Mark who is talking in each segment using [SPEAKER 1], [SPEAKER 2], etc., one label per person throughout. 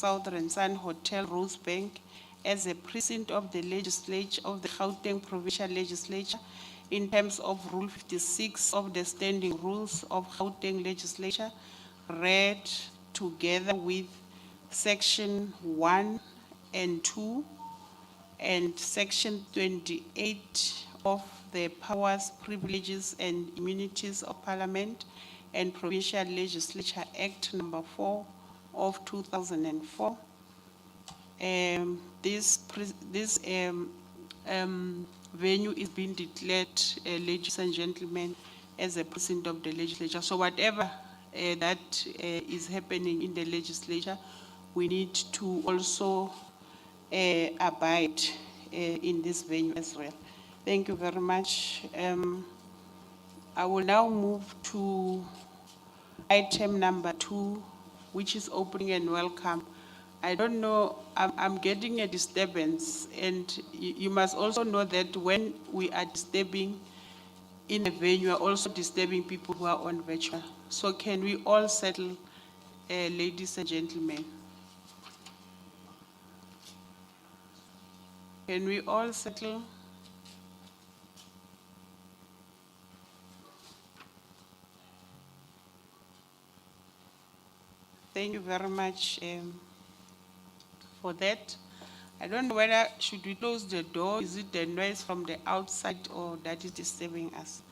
[SPEAKER 1] Southern Sun Hotel, Rosebank, as a precinct of the legislature of the Gauteng Provincial Legislature in terms of Rule 56 of the Standing Rules of Gauteng Legislature, read together with Section 1 and 2 and Section 28 of the Powers, Privileges and Immunities of Parliament and Provincial Legislature Act number 4 of 2004. This venue is being declared, ladies and gentlemen, as a precinct of the legislature. So whatever that is happening in the legislature, we need to also abide in this venue as well. Thank you very much. I will now move to item number 2, which is opening and welcome. I don't know, I'm getting a disturbance, and you must also know that when we are disturbing in a venue, we are also disturbing people who are on virtual. So can we all settle, ladies and gentlemen? Can we all settle? Thank you very much for that. I don't know whether should we close the door, is it the noise from the outside or that is disturbing us?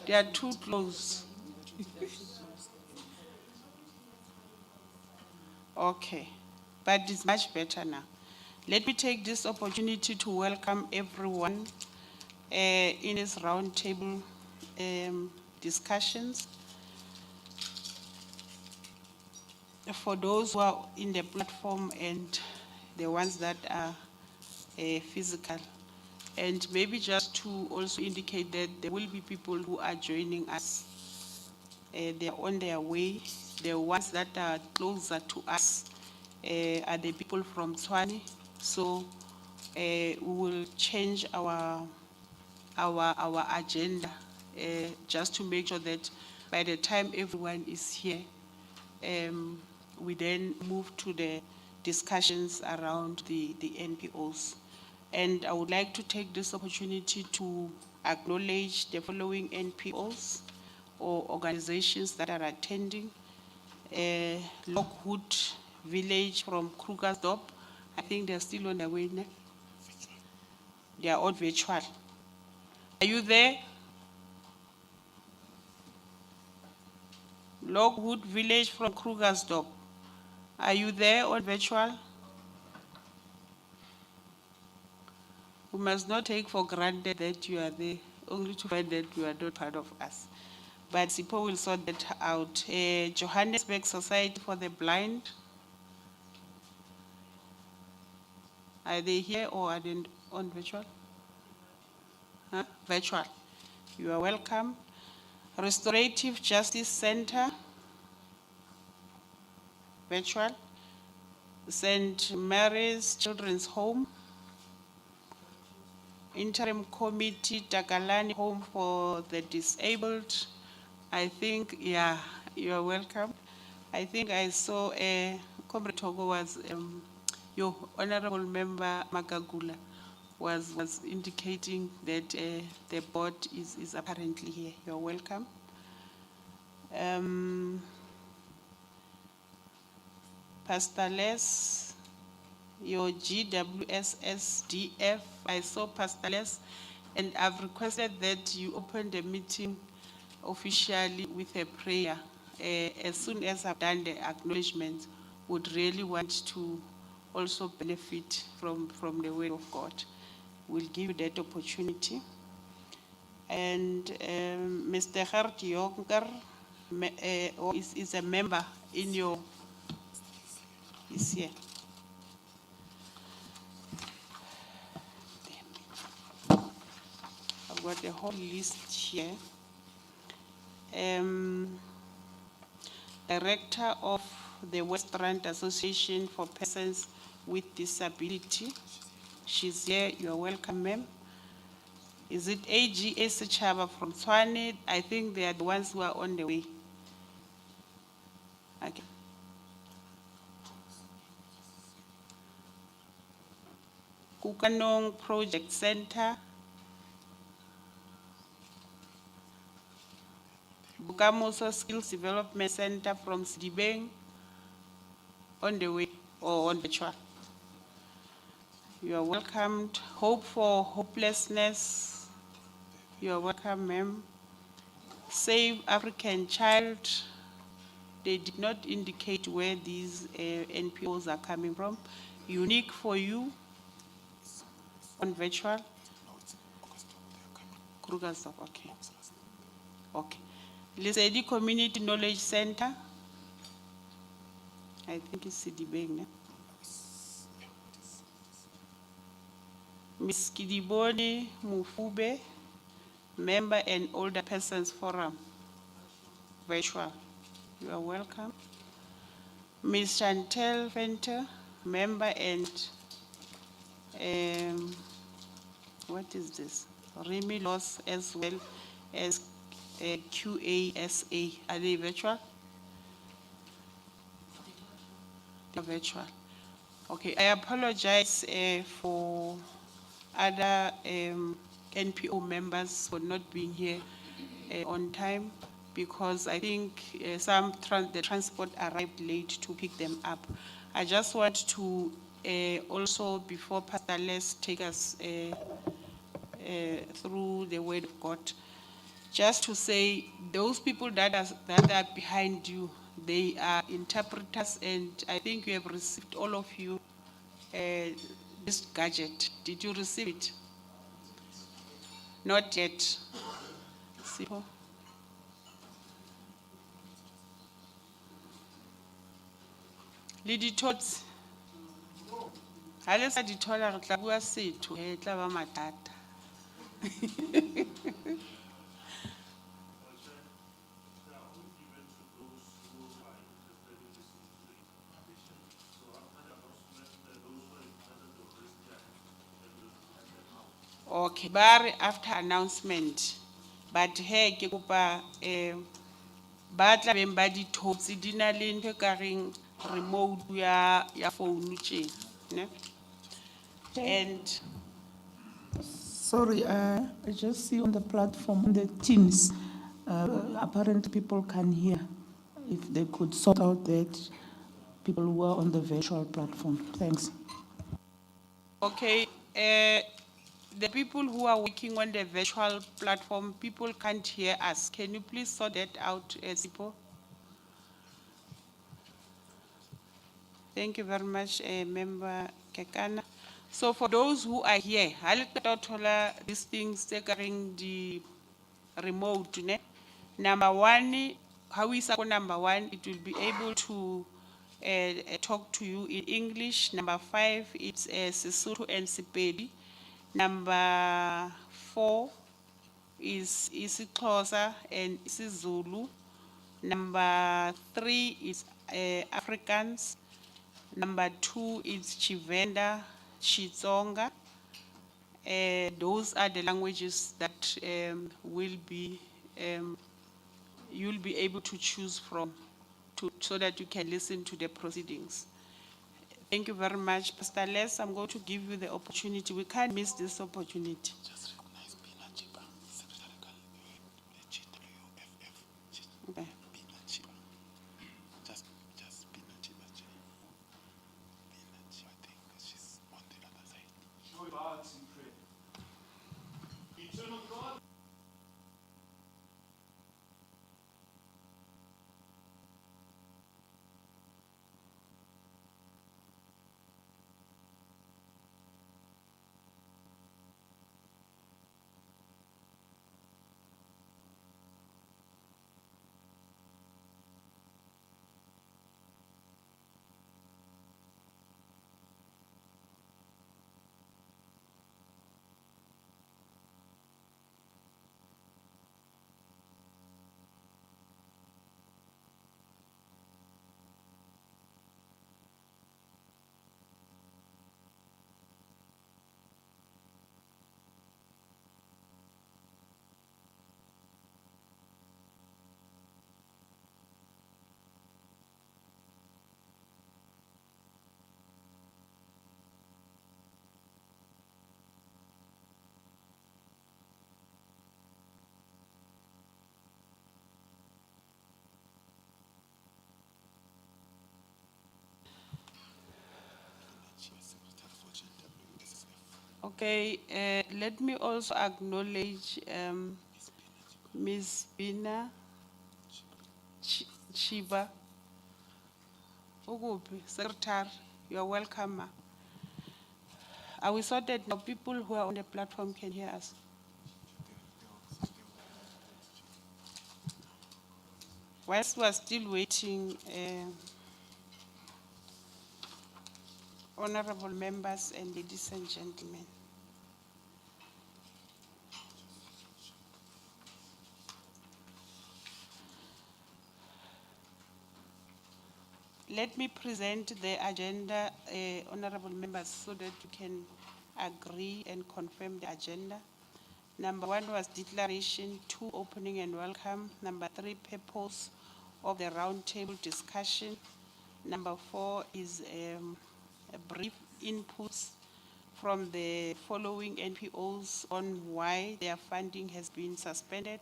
[SPEAKER 1] They are too close. Okay, but it's much better now. Let me take this opportunity to welcome everyone in this roundtable discussions. For those who are in the platform and the ones that are physical. And maybe just to also indicate that there will be people who are joining us. They are on their way. The ones that are closer to us are the people from Tshwane. So we will change our agenda just to make sure that by the time everyone is here, we then move to the discussions around the NPOs. And I would like to take this opportunity to acknowledge the following NPOs or organizations that are attending. Lockwood Village from Krugersdorp. I think they're still on their way now. They are all virtual. Are you there? Lockwood Village from Krugersdorp. Are you there on virtual? We must not take for granted that you are there, only to find that you are not part of us. But Sipho will sort that out. Johannesburg Society for the Blind. Are they here or are they on virtual? Huh? Virtual. You are welcome. Restorative Justice Center. Virtual. St. Mary's Children's Home. Interim Committee, Takalani Home for the Disabled. I think, yeah, you are welcome. I think I saw Comrade Togo was, your Honorable Member Magagula was indicating that the board is apparently here. You're welcome. Pastor Les, your GWSSDF, I saw Pastor Les, and I've requested that you open the meeting officially with a prayer. As soon as I've done the acknowledgements, would really want to also benefit from the word of God. We'll give you that opportunity. And Mr. Gert Jonker is a member in your, is here. I've got the whole list here. Director of the West Rand Association for Persons with Disability. She's here. You are welcome, ma'am. Is it AGS Chaba from Tshwane? I think they are the ones who are on the way. Okay. Kukanong Project Center. Bukamoso Skills Development Center from Sidibeng. On the way or on the track. You are welcomed. Hope for Hopelessness. You are welcome, ma'am. Save African Child. They did not indicate where these NPOs are coming from. Unique for You on virtual. Krugersdorp, okay. Okay. Lesedi Community Knowledge Center. I think it's Sidibeng. Ne? Ms. Kidiboni Mufube, Member and Older Persons Forum, virtual. You are welcome. Ms. Chantel Venter, Member and, what is this? Remy Loss as well as QASA. Are they virtual? They're virtual. Okay, I apologize for other NPO members for not being here on time because I think the transport arrived late to pick them up. I just want to also, before Pastor Les take us through the word of God, just to say those people that are behind you, they are interpreters, and I think you have received, all of you, this gadget. Did you receive it? Not yet. Sipho? Le dithots. Ha le sa di thola re tla bua setho, e tla ba mathata. Okay, bare after announcement, but he ke kopa ba tla beng ba dithots di na le ntho e ka reng remote ya phone tjena, ne? And
[SPEAKER 2] Sorry, I just see on the platform, the Teams, apparently people can hear. If they could sort out that, people who are on the virtual platform. Thanks.
[SPEAKER 1] okay, the people who are working on the virtual platform, people can't hear us. Can you please sort that out, Sipho? Thank you very much, Member Kekana. So for those who are here, I'll get these things taking the remote. Ne? Number one, how is number one? It will be able to talk to you in English. Number 5, it's Sesotho and Sepedi. Number 4 is isiXhosa and isiZulu. Number 3 is Afrikaans. Number 2 is Chivenda, Xitsonga. Those are the languages that will be, you'll be able to choose from so that you can listen to the proceedings. Thank you very much, Pastor Les. I'm going to give you the opportunity. We can't miss this opportunity. Okay. Okay, let me also acknowledge Ms. Bina Chiba. Ukuphi, Secretary, you are welcome, ma. Are we sorted now? People who are on the platform can hear us. Whilst we are still waiting, honorable members and ladies and gentlemen, let me present the agenda, honorable members, so that you can agree and confirm the agenda. Number 1 was declaration, 2, opening and welcome. Number 3, purpose of the roundtable discussion. Number 4 is a brief inputs from the following NPOs on why their funding has been suspended.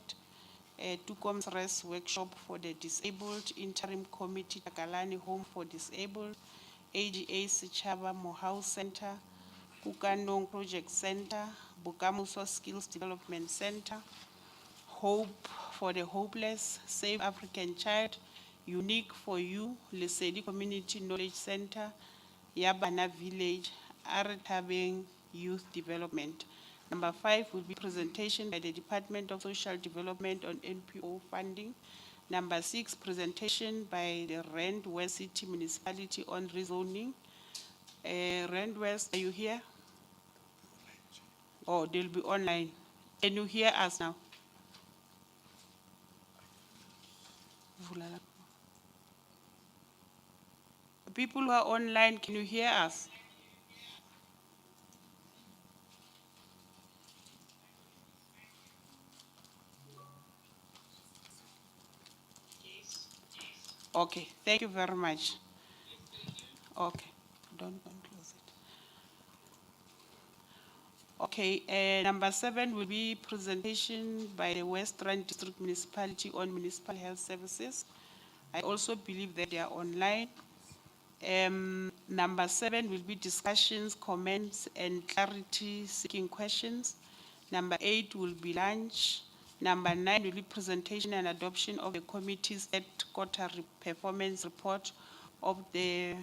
[SPEAKER 1] Tukom's Rest Workshop for the Disabled, Interim Committee, Takalani Home for Disabled, AGA Sichaba Mohau Center, Kukanong Project Center, Bukamuso Skills Development Center, Hope for the Hopeless, Save African Child, Unique for You, Lesedi Community Knowledge Center, Yabana Village, Aretabeng Youth Development. Number 5 will be presentation by the Department of Social Development on NPO funding. Number 6, presentation by the Rand West City Municipality on rezoning. Rand West, are you here? Oh, they'll be online. Can you hear us now? People who are online, can you hear us? Okay, thank you very much. Okay, don't close it. Okay, number 7 will be presentation by the West Rand District Municipality on municipal health services. I also believe that they are online. Number 7 will be discussions, comments, and clarity seeking questions. Number 8 will be lunch. Number 9 will be presentation and adoption of the committee's third-quarter performance report of the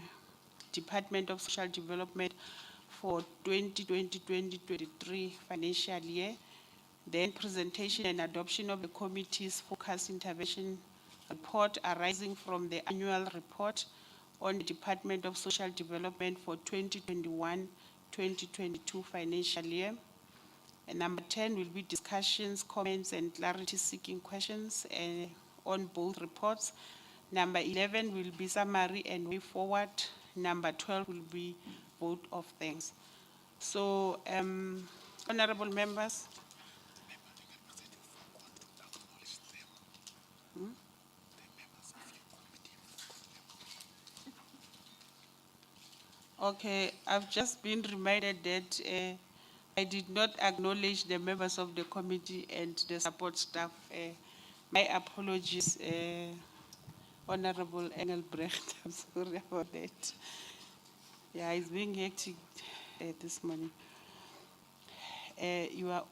[SPEAKER 1] Department of Social Development for 2020-2023 financial year. Then presentation and adoption of the committee's focus intervention report arising from the annual report on the Department of Social Development for 2021-2022 financial year. And number 10 will be discussions, comments, and clarity seeking questions on both reports. Number 11 will be summary and way forward. Number 12 will be vote of thanks. So, honorable members. Okay, I've just been reminded that I did not acknowledge the members of the committee and the support staff. My apologies, Honorable Engelbrecht. I'm sorry about that. Yeah, it's being hectic this morning. You are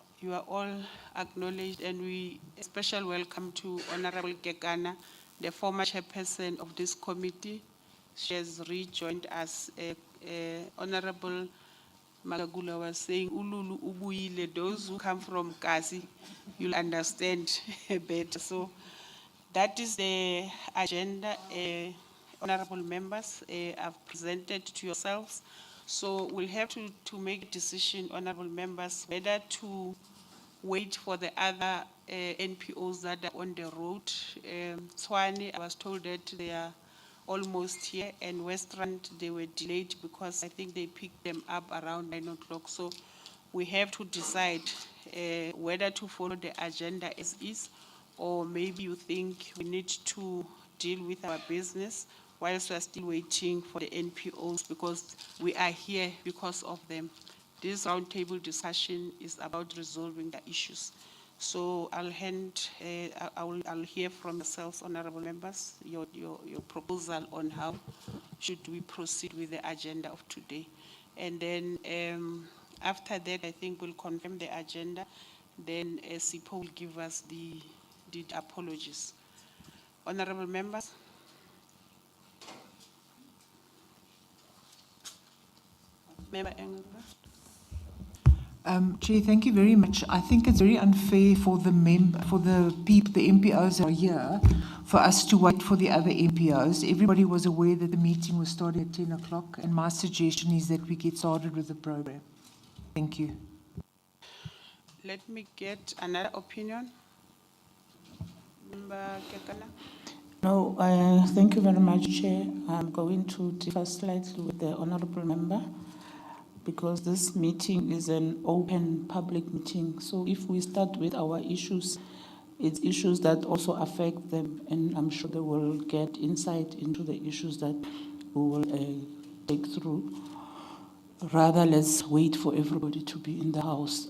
[SPEAKER 1] all acknowledged, and a special welcome to Honorable Kekana, the former chairperson of this committee. She has rejoined us. Honorable Magagula was saying, Ululu Ubuyile, those who come from Kasi, you'll understand better. So that is the agenda, honorable members, I've presented to yourselves. So we'll have to make a decision, honorable members, whether to wait for the other NPOs that are on the road. Tswane, I was told that they are almost here, and Westland, they were delayed because I think they picked them up around 9 o'clock. So we have to decide whether to follow the agenda as is, or maybe you think we need to deal with our business whilst we're still waiting for the NPOs, because we are here because of them. This roundtable discussion is about resolving the issues. So I'll hear from yourselves, honorable members, your proposal on how should we proceed with the agenda of today. And then After that, I think we'll confirm the agenda. Then SIPO will give us the apologies. Honorable members. Member Engelbrecht.
[SPEAKER 3] Chair, thank you very much. I think it's very unfair for the MPOs who are here, for us to wait for the other MPOs. Everybody was aware that the meeting was starting at 10 o'clock, and my suggestion is that we get started with the program. Thank you.
[SPEAKER 1] Let me get another opinion. Member Kekana.
[SPEAKER 2] No, thank you very much, Chair. I'm going to differ slightly with the honourable member because this meeting is an open public meeting. So if we start with our issues, it's issues that also affect them, and I'm sure they will get insight into the issues that we will take through. Rather, let's wait for everybody to be in the house.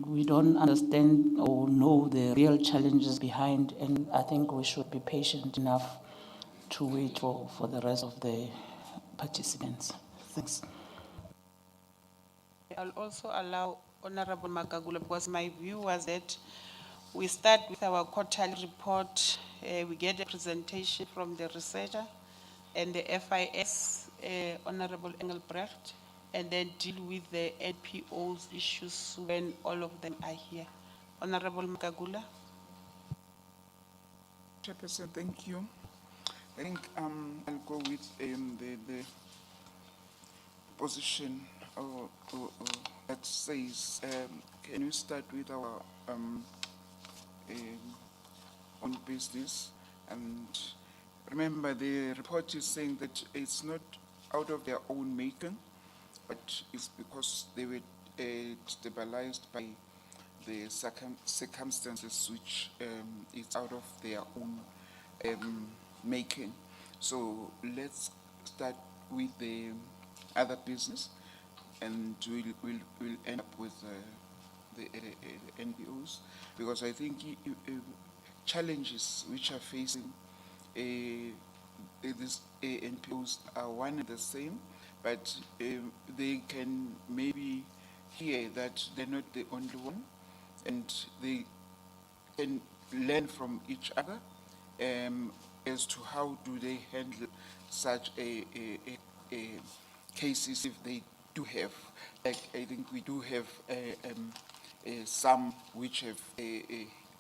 [SPEAKER 2] We don't understand or know the real challenges behind, and I think we should be patient enough to wait for the rest of the participants. Thanks.
[SPEAKER 1] I'll also allow Honorable Makagula, because my view was that we start with our quarterly report, we get a presentation from the researcher and the FIS, Honorable Engelbrecht, and then deal with the NPO's issues when all of them are here. Honorable Makagula.
[SPEAKER 4] Chairperson, thank you. I think I'll go with the position that says, can you start with our own business? And remember, the report is saying that it's not out of their own making, but it's because they were stabilized by the circumstances which is out of their own making. So let's start with the other business, and we'll end up with the NPOs, because I think challenges which are facing these NPOs are one and the same, but they can maybe hear that they're not the only one, and they can learn from each other as to how do they handle such a cases if they do have. Like, I think we do have some which have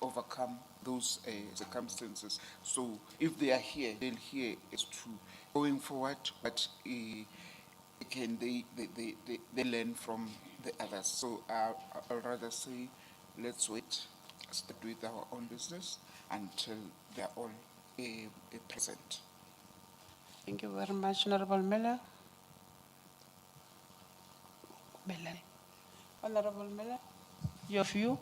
[SPEAKER 4] overcome those circumstances. So if they are here, they'll hear as to going forward, but can they learn from the others. So I'd rather say, let's wait, start with our own business until they're all present.
[SPEAKER 1] Thank you very much, Honorable Miller. Honorable Miller, your view?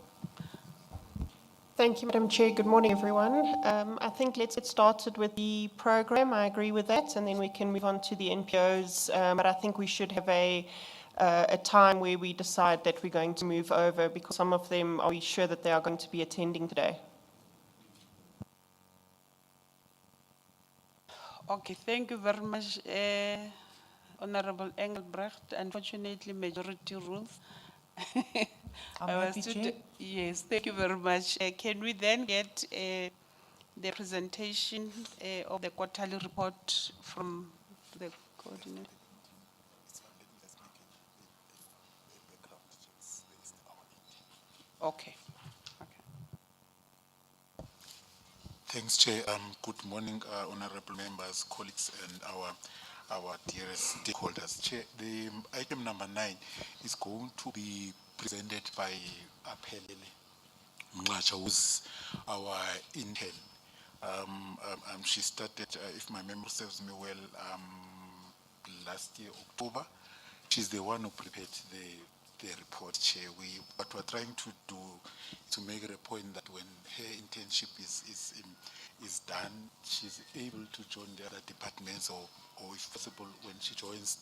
[SPEAKER 5] Thank you, Madam Chair. Good morning, everyone. I think let's get started with the program. I agree with that, and then we can move on to the NPOs. But I think we should have a time where we decide that we're going to move over, because some of them, are we sure that they are going to be attending today?
[SPEAKER 1] Okay, thank you very much, Honorable Engelbrecht. Unfortunately, majority rules.
[SPEAKER 3] I'm
[SPEAKER 1] I was
[SPEAKER 3] happy,
[SPEAKER 1] to
[SPEAKER 3] Chair.
[SPEAKER 1] yes, thank you very much. Can we then get the presentation of the quarterly report from the coordinator? Okay.
[SPEAKER 6] Thanks, Chair. Good morning, honorable members, colleagues, and our dearest stakeholders. Chair, the item number 9 is going to be presented by Aphelele Mnqatsha, who's our intern. She started, if my memory serves me well, last year, October. She's the one who prepared the report, Chair. What we're trying to do to make a point that when her internship is done, she's able to join the other departments, or if possible, when she joins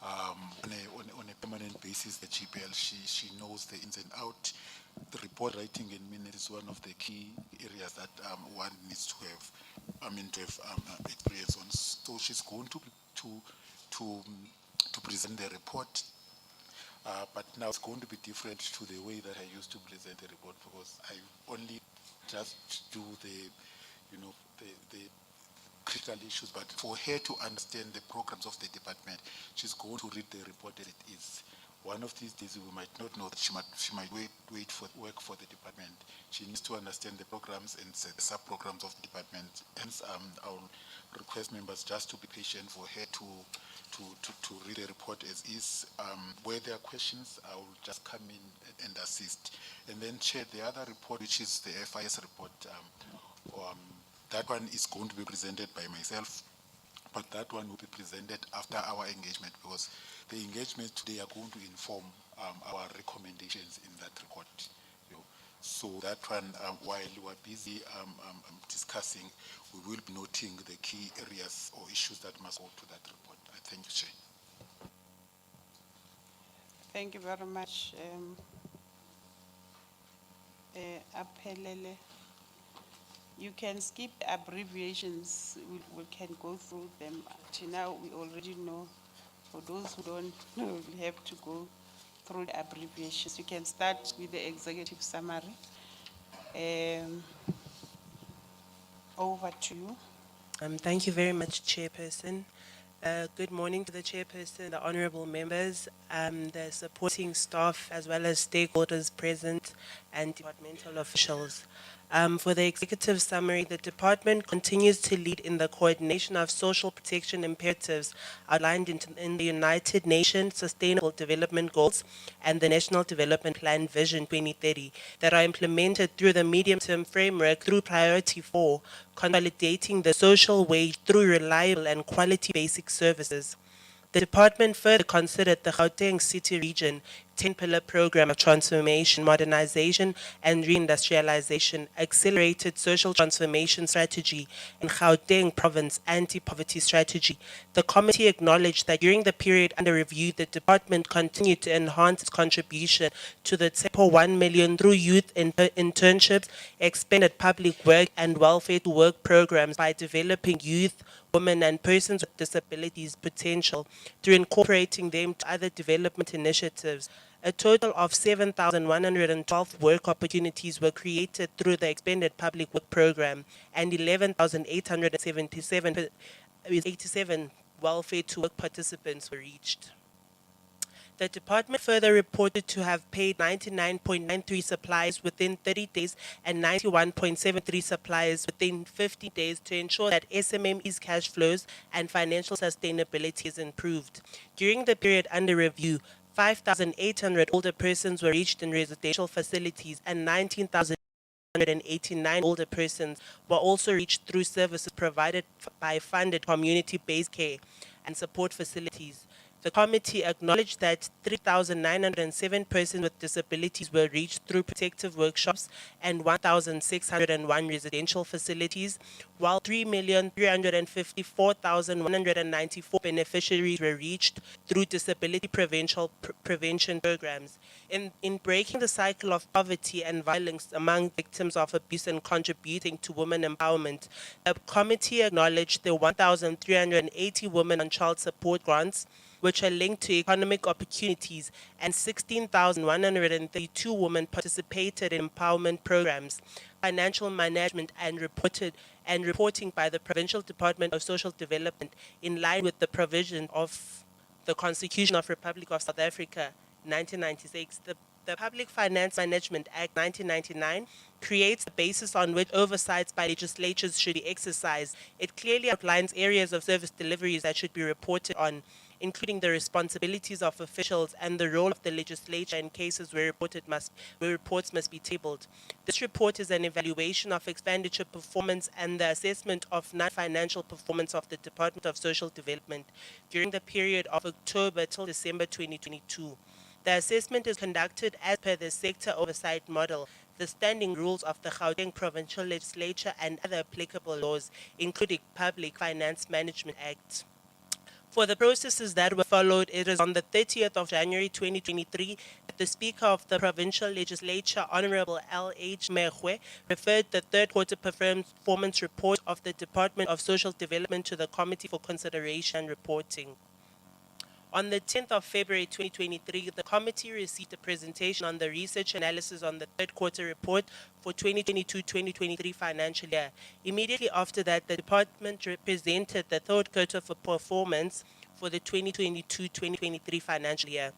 [SPEAKER 6] on a permanent basis the GPL, she knows the ins and out. The report writing in minutes is one of the key areas that one needs to have, experience on. So she's going to present the report. But now it's going to be different to the way that I used to present the report, because I only just do the, the critical issues. But for her to understand the programs of the department, she's going to read the report as it is. One of these days, we might not know that she might wait for work for the department. She needs to understand the programs and the sub-programs of the department. Hence, I'll request members just to be patient for her to read the report as is. Where there are questions, I will just come in and assist. And then, Chair, the other report, which is the FIS report, that one is going to be presented by myself, but that one will be presented after our engagement, because the engagements today are going to inform our recommendations in that report. So that one, while we are busy discussing, we will be noting the key areas or issues that must go to that report. I thank you, Chair.
[SPEAKER 1] Thank you very much. Aphelele. You can skip abbreviations. We can go through them. Till now, we already know. For those who don't know, we have to go through the abbreviations. You can start with the executive summary. Over to you.
[SPEAKER 7] Thank you very much, Chairperson. Good morning to the Chairperson, the honorable members, the supporting staff, as well as stakeholders present and departmental officials. For the executive summary, the department continues to lead in the coordination of social protection imperatives outlined in the United Nations Sustainable Development Goals and the National Development Plan Vision 2030 that are implemented through the medium-term framework through Priority 4, consolidating the social wage through reliable and quality basic services. The department further considered the Gauteng City Region 10-pillar program of transformation, modernization, and reindustrialization, accelerated social transformation strategy, and Gauteng Province anti-poverty strategy. The committee acknowledged that during the period under review, the department continued to enhance its contribution to the TEPO 1 million through youth internships, expanded public work and welfare to work programs by developing youth, women and persons with disabilities potential through incorporating them to other development initiatives. A total of 7,112 work opportunities were created through the expanded public work program, and 11,887 welfare to work participants were reached. The department further reported to have paid 99.93 suppliers within 30 days and 91.73 suppliers within 50 days to ensure that SMME's cash flows and financial sustainability is improved. During the period under review, 5,800 older persons were reached in residential facilities and 19,189 older persons were also reached through services provided by funded community-based care and support facilities. The committee acknowledged that 3,907 persons with disabilities were reached through protective workshops and 1,601 residential facilities, while 3,354,194 beneficiaries were reached through disability prevention programs. In breaking the cycle of poverty and violence among victims of abuse and contributing to women empowerment, the committee acknowledged the 1,380 women on child support grants, which are linked to economic opportunities, and 16,132 women participated in empowerment programs, financial management and reporting by the Provincial Department of Social Development in line with the provision of the Constitution of Republic of South Africa, 1996. The Public Finance Management Act 1999 creates the basis on which oversights by legislatures should be exercised. It clearly outlines areas of service deliveries that should be reported on, including the responsibilities of officials and the role of the legislature in cases where reports must be tabled. This report is an evaluation of expenditure performance and the assessment of non-financial performance of the Department of Social Development during the period of October till December 2022. The assessment is conducted as per the sector oversight model, the standing rules of the Gauteng Provincial Legislature and other applicable laws, including Public Finance Management Act. For the processes that were followed, it is on the 30th of January 2023 that the Speaker of the Provincial Legislature, Honorable L.H. Mehwe, referred the third quarter performance report of the Department of Social Development to the Committee for consideration and reporting. On the 10th of February 2023, the committee received a presentation on the research analysis on the third quarter report for 2022-2023 financial year. Immediately after that, the department presented the third quarter for performance for the 2022-2023 financial year.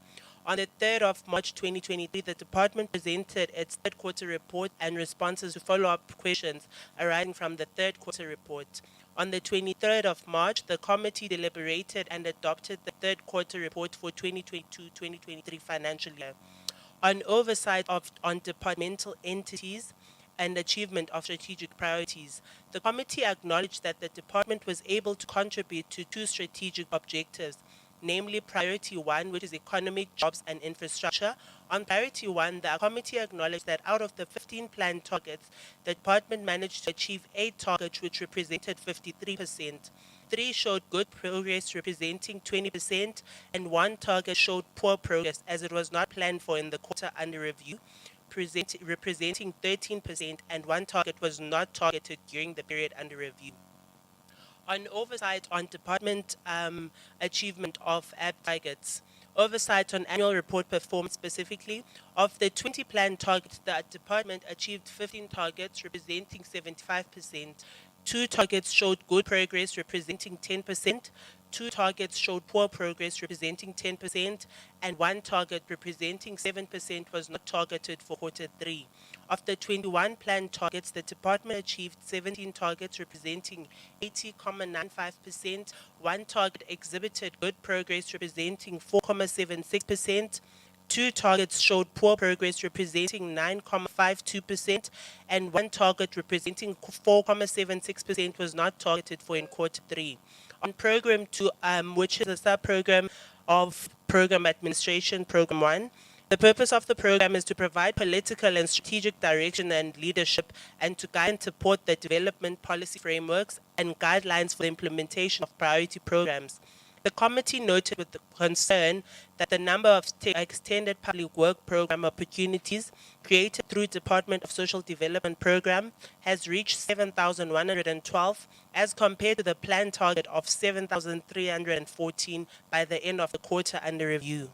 [SPEAKER 7] On the 3rd of March 2023, the department presented its third quarter report and responses to follow-up questions arising from the third quarter report. On the 23rd of March, the committee deliberated and adopted the third quarter report for 2022-2023 financial year. On oversight on departmental entities and achievement of strategic priorities, the committee acknowledged that the department was able to contribute to two strategic objectives, namely Priority 1, which is economic, jobs and infrastructure. On Priority 1, the committee acknowledged that out of the 15 planned targets, the department managed to achieve 8 targets, which represented 53%. 3 showed good progress, representing 20%, and 1 target showed poor progress, as it was not planned for in the quarter under review, representing 13%, and 1 target was not targeted during the period under review. On oversight on department achievement of AB targets. Oversight on annual report performance specifically. Of the 20 planned targets, the department achieved 15 targets, representing 75%. 2 targets showed good progress, representing 10%. 2 targets showed poor progress, representing 10%, and 1 target representing 7% was not targeted for quarter 3. Of the 21 planned targets, the department achieved 17 targets, representing 80.95%. 1 target exhibited good progress, representing 4.76%. 2 targets showed poor progress, representing 9.52%, and 1 target representing 4.76% was not targeted for in quarter 3. On Program 2, which is a sub-program of Program Administration, Program 1, the purpose of the program is to provide political and strategic direction and leadership, and to guide and support the development policy frameworks and guidelines for the implementation of priority programs. The committee noted with concern that the number of extended public work program opportunities created through Department of Social Development program has reached 7,112 as compared to the planned target of 7,314 by the end of the quarter under review.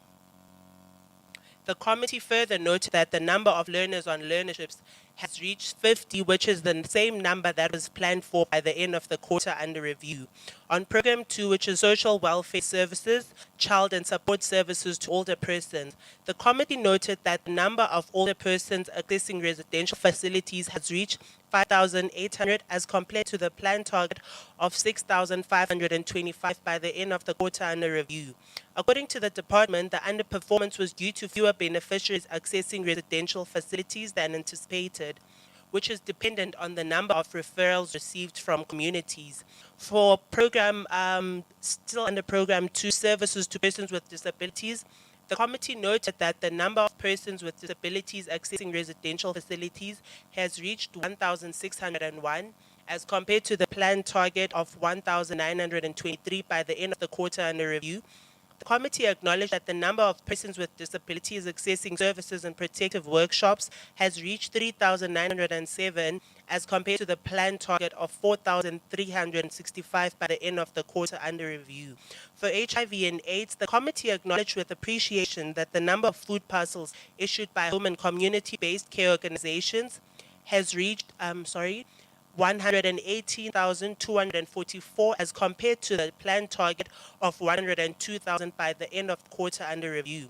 [SPEAKER 7] The committee further noted that the number of learners on learnerships has reached 50, which is the same number that was planned for by the end of the quarter under review. On Program 2, which is Social Welfare Services, Child and Support Services to Older Persons, the committee noted that the number of older persons accessing residential facilities has reached 5,800 as compared to the planned target of 6,525 by the end of the quarter under review. According to the department, the underperformance was due to fewer beneficiaries accessing residential facilities than anticipated, which is dependent on the number of referrals received from communities. For program, still under Program 2, Services to Persons with Disabilities, the committee noted that the number of persons with disabilities accessing residential facilities has reached 1,601 as compared to the planned target of 1,923 by the end of the quarter under review. The committee acknowledged that the number of persons with disabilities accessing services and protective workshops has reached 3,907 as compared to the planned target of 4,365 by the end of the quarter under review. For HIV and AIDS, the committee acknowledged with appreciation that the number of food parcels issued by home and community-based care organizations has reached 118,244 as compared to the planned target of 102,000 by the end of the quarter under review.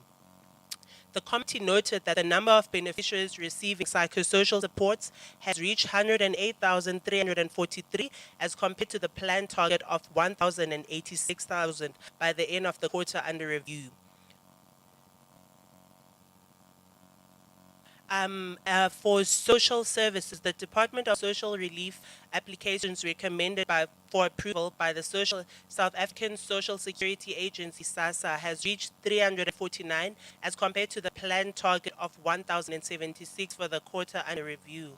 [SPEAKER 7] The committee noted that the number of beneficiaries receiving psychosocial supports has reached 108,343 as compared to the planned target of 1,086,000 by the end of the quarter under review. For social services, the Department of Social Relief applications recommended for approval by the South African Social Security Agency, SASSA, has reached 349 as compared to the planned target of 1,076 for the quarter under review.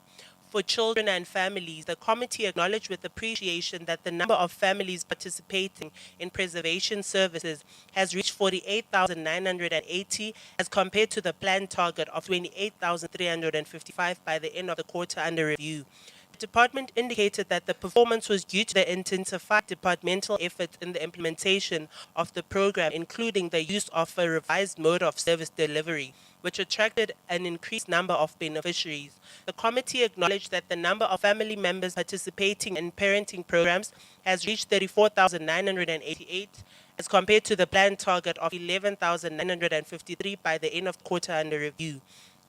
[SPEAKER 7] For children and families, the committee acknowledged with appreciation that the number of families participating in preservation services has reached 48,980 as compared to the planned target of 28,355 by the end of the quarter under review. The department indicated that the performance was due to the intensified departmental efforts in the implementation of the program, including the use of a revised mode of service delivery, which attracted an increased number of beneficiaries. The committee acknowledged that the number of family members participating in parenting programs has reached 34,988 as compared to the planned target of 11,953 by the end of quarter under review.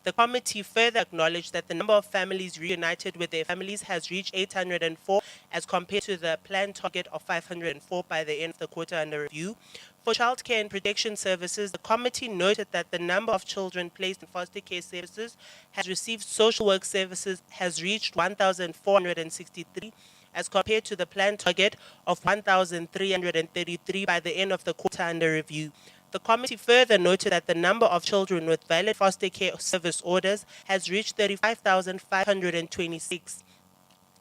[SPEAKER 7] The committee further acknowledged that the number of families reunited with their families has reached 804 as compared to the planned target of 504 by the end of the quarter under review. For childcare and protection services, the committee noted that the number of children placed in foster care services has received social work services has reached 1,463 as compared to the planned target of 1,333 by the end of the quarter under review. The committee further noted that the number of children with valid foster care service orders has reached 35,526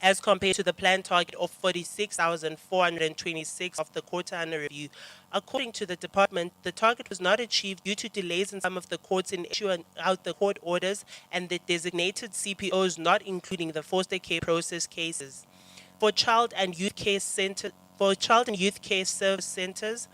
[SPEAKER 7] as compared to the planned target of 46,426 of the quarter under review. According to the department, the target was not achieved due to delays in some of the courts in issuing out the court orders and the designated CPOs not including the foster care process cases. For child and youth care service centers,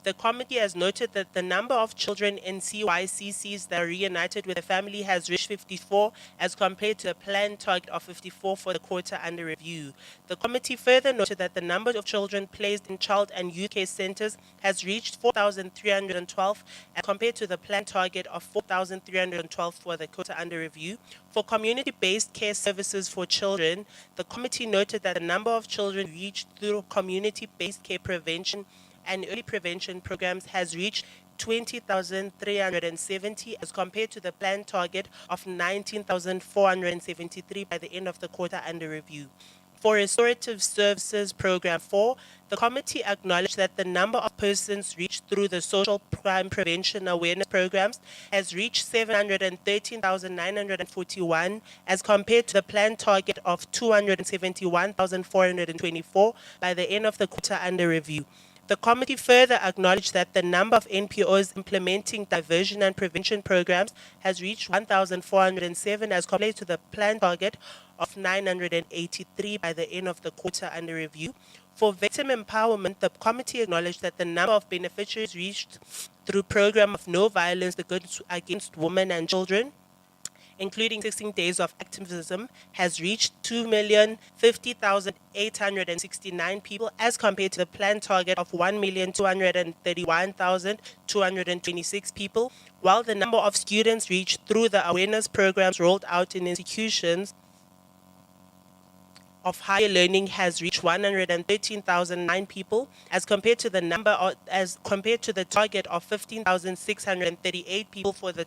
[SPEAKER 7] the committee has noted that the number of children in CYCCs that are reunited with a family has reached 54 as compared to a planned target of 54 for the quarter under review. The committee further noted that the number of children placed in child and youth care centers has reached 4,312 as compared to the planned target of 4,312 for the quarter under review. For community-based care services for children, the committee noted that the number of children reached through community-based care prevention and early prevention programs has reached 20,370 as compared to the planned target of 19,473 by the end of the quarter under review. For Restorative Services Program 4, the committee acknowledged that the number of persons reached through the social crime prevention awareness programs has reached 713,941 as compared to the planned target of 271,424 by the end of the quarter under review. The committee further acknowledged that the number of NPOs implementing diversion and prevention programs has reached 1,407 as compared to the planned target of 983 by the end of the quarter under review. For victim empowerment, the committee acknowledged that the number of beneficiaries reached through program of no violence against women and children, including 16 days of activism, has reached 2,050,869 people as compared to the planned target of 1,231,226 people, while the number of students reached through the awareness programs rolled out in institutions of higher learning has reached 113,009 people as compared to the target of 15,638 people for the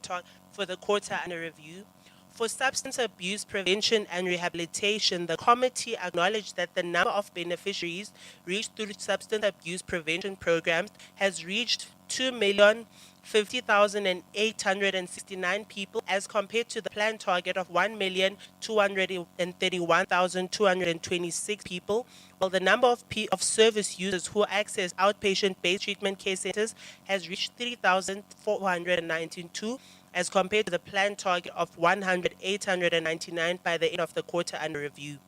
[SPEAKER 7] quarter under review. For substance abuse prevention and rehabilitation, the committee acknowledged that the number of beneficiaries reached through substance abuse prevention programs has reached 2,050,869 people as compared to the planned target of 1,231,226 people, while the number of service users who access outpatient-based treatment care centers has reached 3,492 as compared to the planned target of 100,899 by the end of the quarter under review.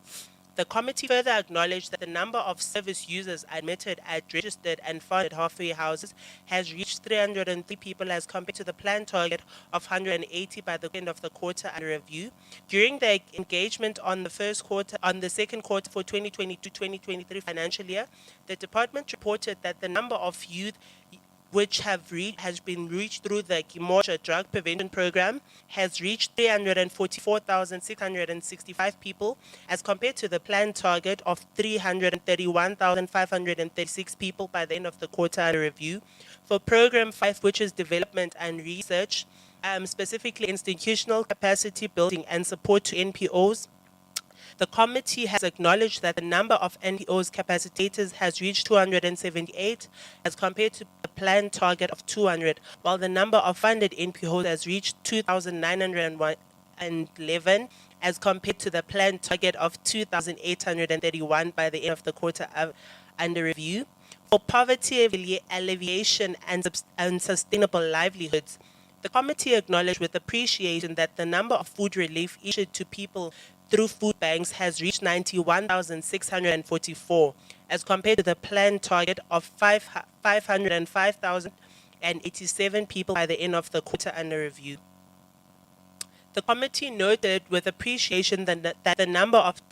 [SPEAKER 7] The committee further acknowledged that the number of service users admitted at registered and funded halfway houses has reached 303 people as compared to the planned target of 180 by the end of the quarter under review. During the engagement on the second quarter for 2022-2023 financial year, the department reported that the number of youth which has been reached through the Gimosha drug prevention program has reached 344,665 people as compared to the planned target of 331,536 people by the end of the quarter under review. For program 5, which is development and research, specifically institutional capacity building and support to NPOs, the committee has acknowledged that the number of NPOs capacitators has reached 278 as compared to the planned target of 200, while the number of funded NPOs has reached 2,911 as compared to the planned target of 2,831 by the end of the quarter under review. For poverty alleviation and sustainable livelihoods, the committee acknowledged with appreciation that the number of food relief issued to people through food banks has reached 91,644, as compared to the planned target of 505,087 people by the end of the quarter under review. The committee noted with appreciation that the number of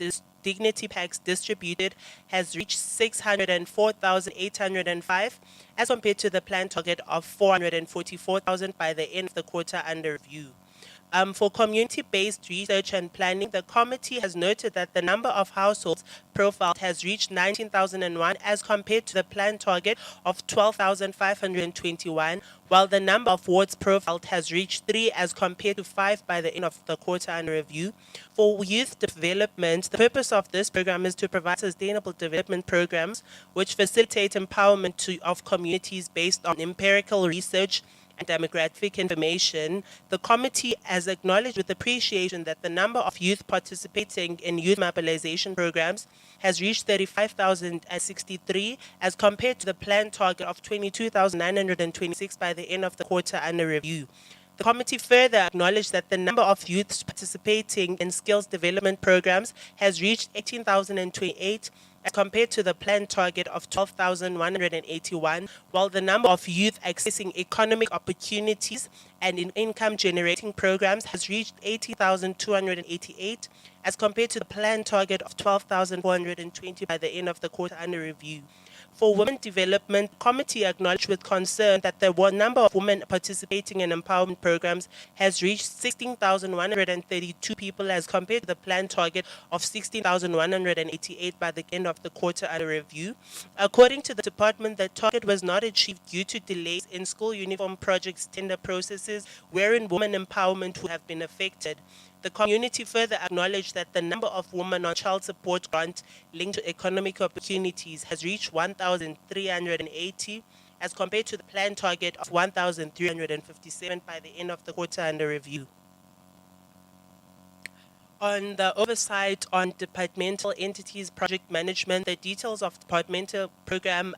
[SPEAKER 7] dignity packs distributed has reached 604,805, as compared to the planned target of 444,000 by the end of the quarter under review. For community-based research and planning, the committee has noted that the number of households profiled has reached 19,001 as compared to the planned target of 12,521, while the number of wards profiled has reached 3 as compared to 5 by the end of the quarter under review. For youth development, the purpose of this program is to provide sustainable development programs which facilitate empowerment of communities based on empirical research and demographic information. The committee has acknowledged with appreciation that the number of youth participating in youth mobilization programs has reached 35,063 as compared to the planned target of 22,926 by the end of the quarter under review. The committee further acknowledged that the number of youths participating in skills development programs has reached 18,028 as compared to the planned target of 12,181, while the number of youth accessing economic opportunities and in income-generating programs has reached 80,288 as compared to the planned target of 12,420 by the end of the quarter under review. For women development, the committee acknowledged with concern that the number of women participating in empowerment programs has reached 16,132 people as compared to the planned target of 16,188 by the end of the quarter under review. According to the department, the target was not achieved due to delays in school uniform projects tender processes wherein women empowerment would have been affected. The community further acknowledged that the number of women on child support grant linked to economic opportunities has reached 1,380 as compared to the planned target of 1,357 by the end of the quarter under review. On the oversight on departmental entities project management, the details of departmental program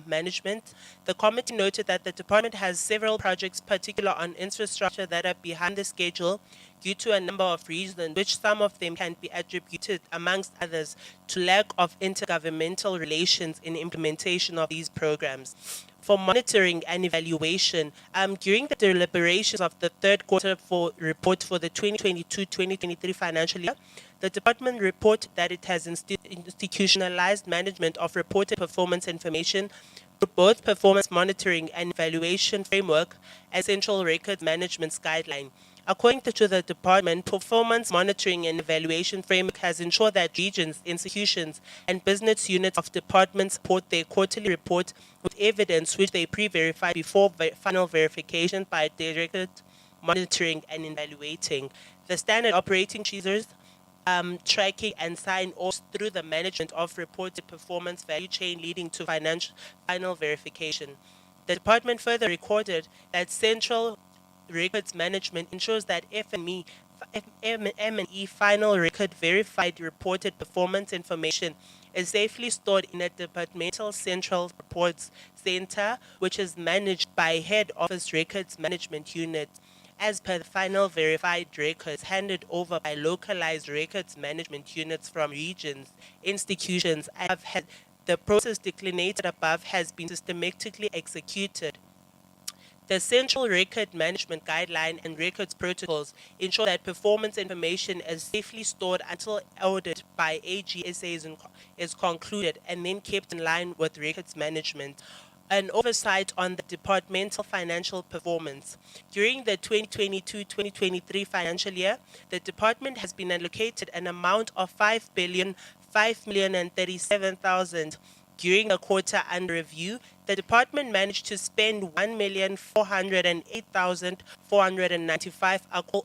[SPEAKER 7] management, the committee noted that the department has several projects, particular on infrastructure, that are behind the schedule due to a number of reasons, which some of them can be attributed, amongst others, to lack of intergovernmental relations in implementation of these programs. For monitoring and evaluation, during the deliberations of the third quarter report for the 2022-2023 financial year, the department reported that it has institutionalized management of reported performance information through both performance monitoring and evaluation framework as central records management's guideline. According to the department, performance monitoring and evaluation framework has ensured that regions, institutions, and business units of departments support their quarterly report with evidence which they pre-verify before final verification by directed monitoring and evaluating. The standard operating procedures, tracking and sign-offs through the management of reported performance value chain leading to final verification. The department further recorded that central records management ensures that M&E final record verified reported performance information is safely stored in a departmental central reports center, which is managed by head office records management unit. As per the final verified records handed over by localized records management units from regions, institutions, the process declinated above has been systematically executed. The Central Record Management Guideline and Records Protocols ensure that performance information is safely stored until audit by AGSA is concluded and then kept in line with records management. An oversight on the departmental financial performance. During the 2022-2023 financial year, the department has been allocated an amount of 5,005,037,000. During the quarter under review, the department managed to spend 1,408,495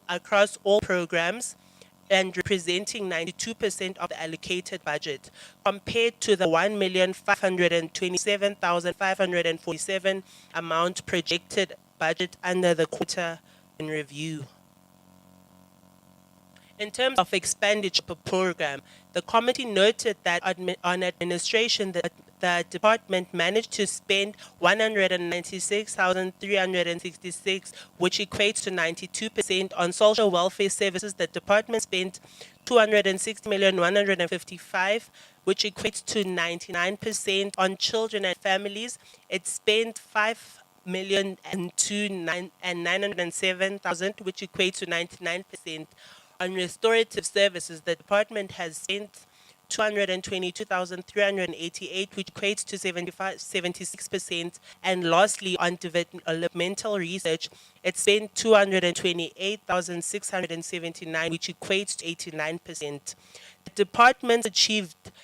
[SPEAKER 7] across all programs and representing 92% of the allocated budget, compared to the 1,527,547 amount projected budget under the quarter in review. In terms of expenditure per program, the committee noted that on administration, the the department managed to spend 196,366, which equates to 92% on social welfare services. The department spent 260,155,000, which equates to 99% on children and families. It spent 5,002,907,000, which equates to 99% on restorative services. The department has spent 222,388, which equates to 76%. And lastly, on developmental research, it spent 228,679, which equates to 89%. The department's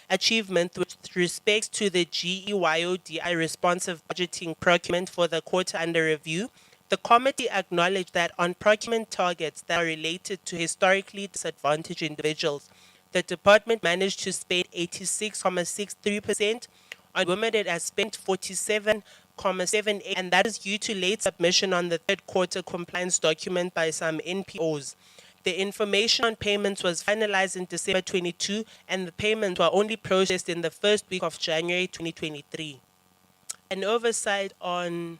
[SPEAKER 7] achievement with respect to the GEYODI responsive budgeting procurement for the quarter under review. The committee acknowledged that on procurement targets that are related to historically disadvantaged individuals, the department managed to spend 86.63%. On women, it has spent 47.78%, and that is due to late submission on the third quarter compliance document by some NPOs. The information on payments was finalized in December 22, and the payments were only processed in the first week of January 2023. An oversight on...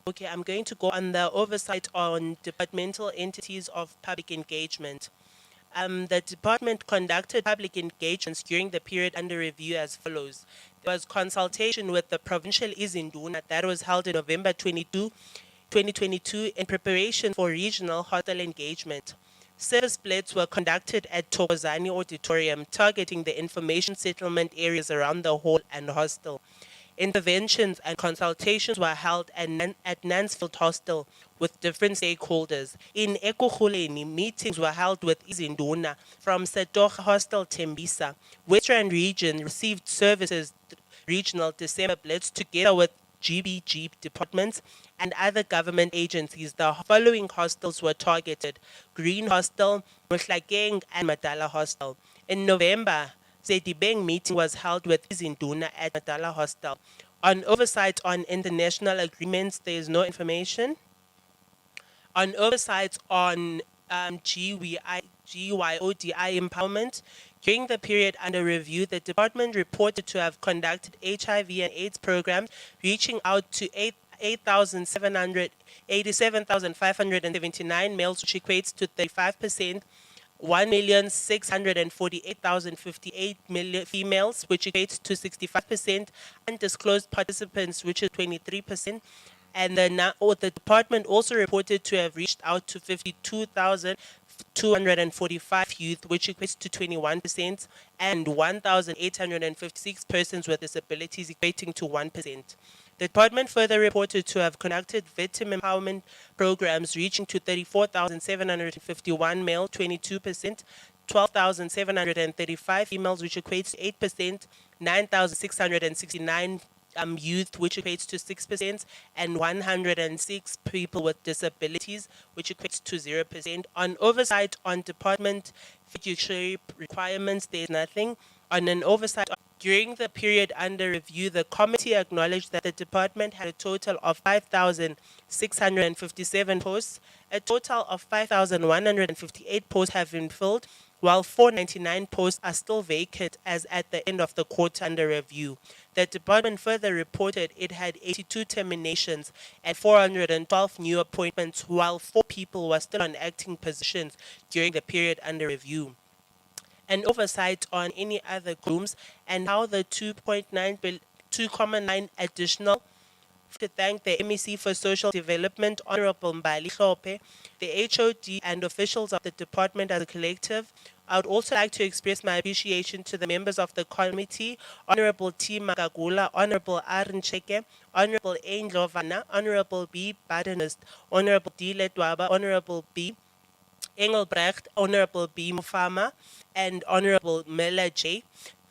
[SPEAKER 7] Okay, I'm going to go on the oversight on departmental entities of public engagement. The department conducted public engagements during the period under review as follows. There was consultation with the provincial Izinduna that was held in November 2022 in preparation for regional hostel engagement. Service splits were conducted at Thokozani Auditorium, targeting the information settlement areas around the hall and hostel. Interventions and consultations were held at Nansfield Hostel with different stakeholders. In Ekukhuleni, meetings were held with Izinduna from Setoga Hostel Tembisa. Western Region received services regional December blitz together with GBG departments and other government agencies. The following hostels were targeted: Green Hostel, Mohlakeng, and Madala Hostel. In November, Sedibeng meeting was held with Izinduna at Madala Hostel. On oversight on international agreements, there is no information. On oversight on GYODI empowerment, during the period under review, the department reported to have conducted HIV and AIDS programs, reaching out to 87,579 males, which equates to 35%. 1,648,058 females, which equates to 65%, undisclosed participants, which is 23%, and the department also reported to have reached out to 52,245 youth, which equates to 21%, and 1,856 persons with disabilities, equating to 1%. The department further reported to have conducted victim empowerment programs reaching to 34,751 male, 22%, 12,735 females, which equates to 8%, 9,669 youth, which equates to 6%, and 106 people with disabilities, which equates to 0%. On oversight on department fiduciary requirements, there is nothing. On an oversight during the period under review, the committee acknowledged that the department had a total of 5,657 posts. A total of 5,158 posts have been filled, while 499 posts are still vacant as at the end of the quarter under review. The department further reported it had 82 terminations and 412 new appointments, while 4 people were still on acting positions during the period under review. An oversight on any other groups and how the 2.9 additional. To thank the MEC for Social Development, Honorable Mbali Hlophe, the HOD and officials of the department as a collective. I would also like to express my appreciation to the members of the committee, Honorable T. Magagula, Honorable Aaron Cheke, Honorable A. Ndlovana, Honorable B. Badenist, Honorable D. Ledwaba, Honorable B. Engelbrecht, Honorable B. Mufama, and Honorable Mela J.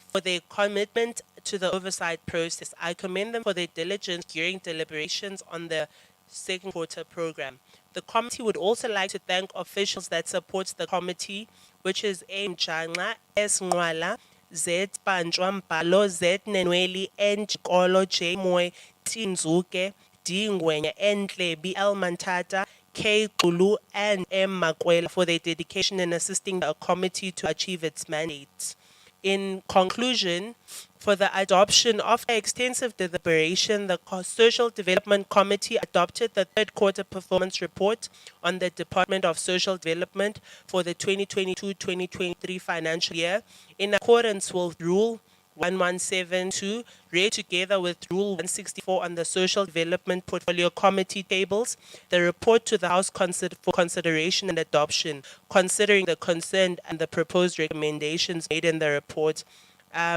[SPEAKER 7] for their commitment to the oversight process. I commend them for their diligence during deliberations on the second quarter program. The committee would also like to thank officials that support the committee, which is A. Mchanga, S. Nwala, Z. Panchwa Mbalo, Z. Nenweli, N. Chikolo, J. Moy, T. Nzuke, D. Ngwenya, N. Klebi, L. Mantata, K. Kulu, and M. Makwela for their dedication in assisting the committee to achieve its mandate. In conclusion, for the adoption of the extensive deliberation, the Social Development Committee adopted the third quarter performance report on the Department of Social Development for the 2022-2023 financial year in accordance with Rule 1172, read together with Rule 164 on the Social Development Portfolio Committee tables, the report to the House for consideration and adoption, considering the concerned and the proposed recommendations made in the report.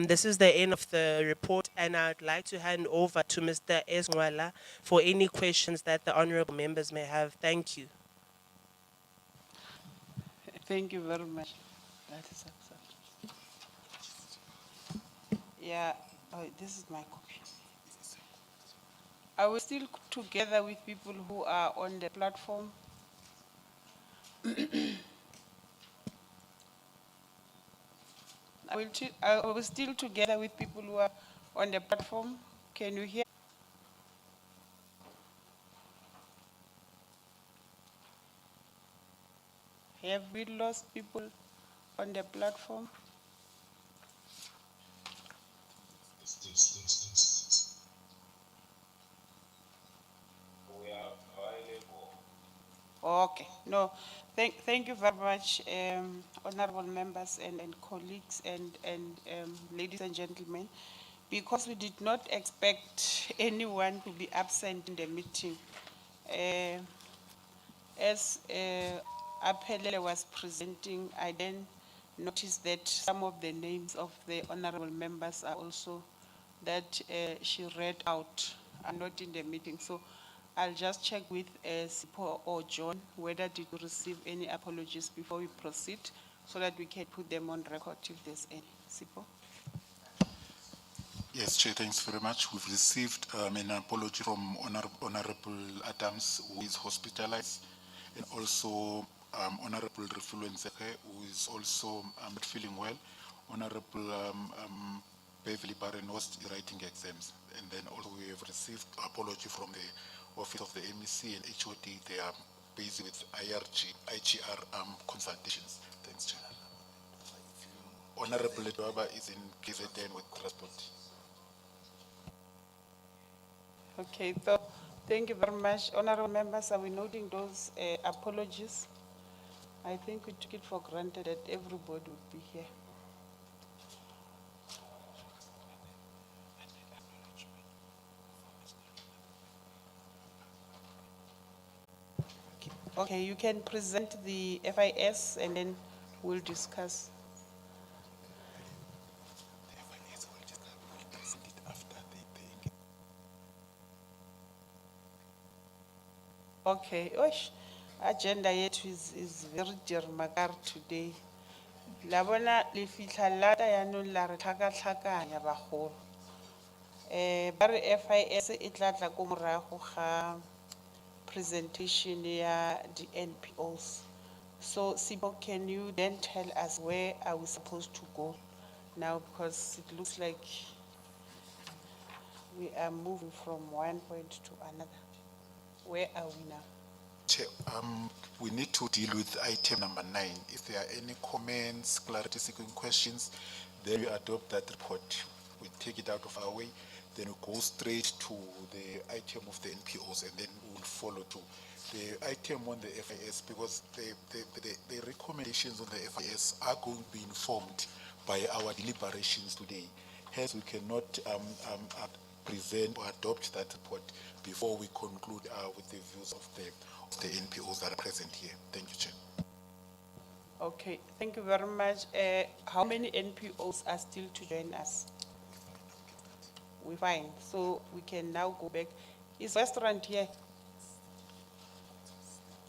[SPEAKER 7] This is the end of the report, and I'd like to hand over to Mr. Esngwala for any questions that the honorable members may have. Thank you.
[SPEAKER 1] Thank you very much. That is acceptable. Yeah, this is my copy. Are we still together with people who are on the platform? Are we still together with people who are on the platform? Can you hear? Have we lost people on the platform? Okay, no, thank you very much, honorable members and colleagues and ladies and gentlemen. Because we did not expect anyone to be absent in the meeting. As Aphelele was presenting, I then noticed that some of the names of the honorable members are also that she read out are not in the meeting. So I'll just check with Sipho or John whether did you receive any apologies before we proceed so that we can put them on record if there's any. Sipho?
[SPEAKER 6] Yes, Chair, thanks very much. We've received an apology from Honorable Adams, who is hospitalized, and also Honorable Refluenzeke, who is also not feeling well. Honorable Beverly Barren was writing exams. And then also we have received apology from the Office of the MEC and HOD. They are busy with IGR consultations. Thanks, Chair. Honorable Edwaba is in KZN with transport.
[SPEAKER 1] Okay, so thank you very much. Honorable members, are we noting those apologies? I think we took it for granted that everybody would be here. Okay, you can present the FIS and then we'll discuss. Okay, osh, agenda yethu is very dermagar today. Labona le fitla lata yanong la re tlhaka-tlhakanya bagolo. Ba re FIS e tla tla ko morago ga presentation ya the NPOs. So Sipho, can you then tell us where are we supposed to go now, because it looks like we are moving from one point to another. Where are we now?
[SPEAKER 6] Chair, we need to deal with item number 9. If there are any comments, clarity seeking questions, then we adopt that report. We take it out of our way, then we go straight to the item of the NPOs, and then we will follow to the item on the FIS, because the recommendations on the FIS are going to be informed by our deliberations today. Hence, we cannot present or adopt that report before we conclude with the views of the NPOs that are present here. Thank you, Chair.
[SPEAKER 1] Okay, thank you very much. How many NPOs are still to join us? We're fine, so we can now go back. Is restaurant here?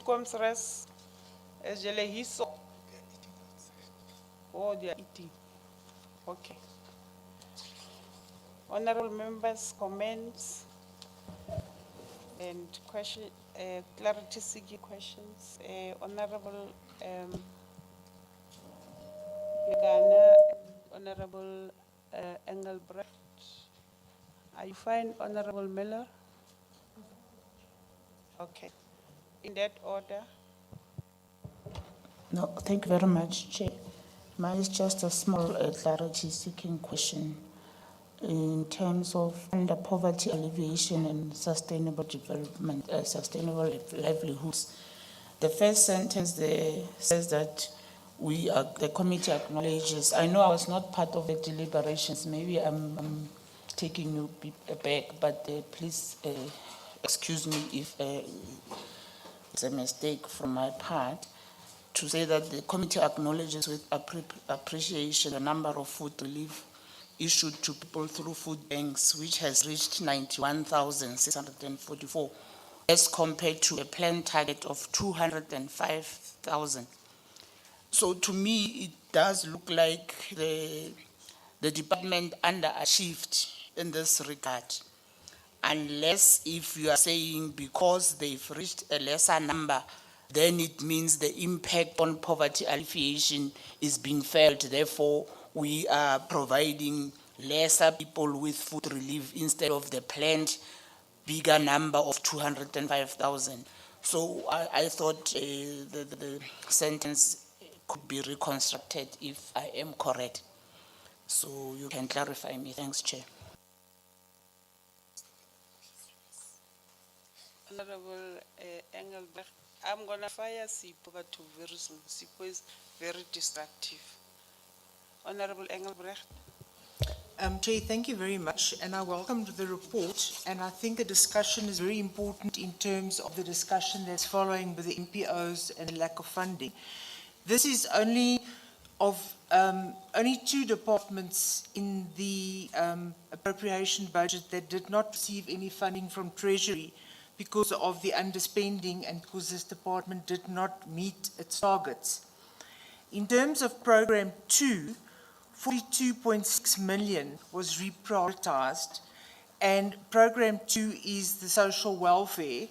[SPEAKER 1] Comsres, Hiso. Oh, they are eating. Okay. Honorable members, comments and question, clarity seeking questions. Honorable Yagana, Honorable Engelbrecht. Are you fine, Honorable Miller? Okay. In that order.
[SPEAKER 2] No, thank you very much, Chair. Mine is just a small clarity-seeking question in terms of under poverty alleviation and sustainable development, sustainable livelihoods. The first sentence there says that the committee acknowledges. I know I was not part of the deliberations. Maybe I'm taking you back, but please excuse me if it's a mistake from my part, to say that the committee acknowledges with appreciation the number of food relief issued to people through food banks, which has reached 91,644, as compared to a planned target of 205,000. So to me, it does look like the department underachieved in this regard. Unless if you are saying because they've reached a lesser number, then it means the impact on poverty alleviation is being felt. Therefore, we are providing lesser people with food relief instead of the planned bigger number of 205,000. So I thought the sentence could be reconstructed if I am correct. So you can clarify me. Thanks, Chair.
[SPEAKER 1] Honorable Engelbrecht, I'm gonna fire Sipo to very soon. Sipo is very destructive. Honorable Engelbrecht.
[SPEAKER 3] Chair, thank you very much, and I welcomed the report, and I think the discussion is very important in terms of the discussion that's following with the NPOs and the lack of funding. This is only two departments in the appropriation budget that did not receive any funding from Treasury because of the underspending and because this department did not meet its targets. In terms of Program 2, 42.6 million was reprioritized, and Program 2 is the social welfare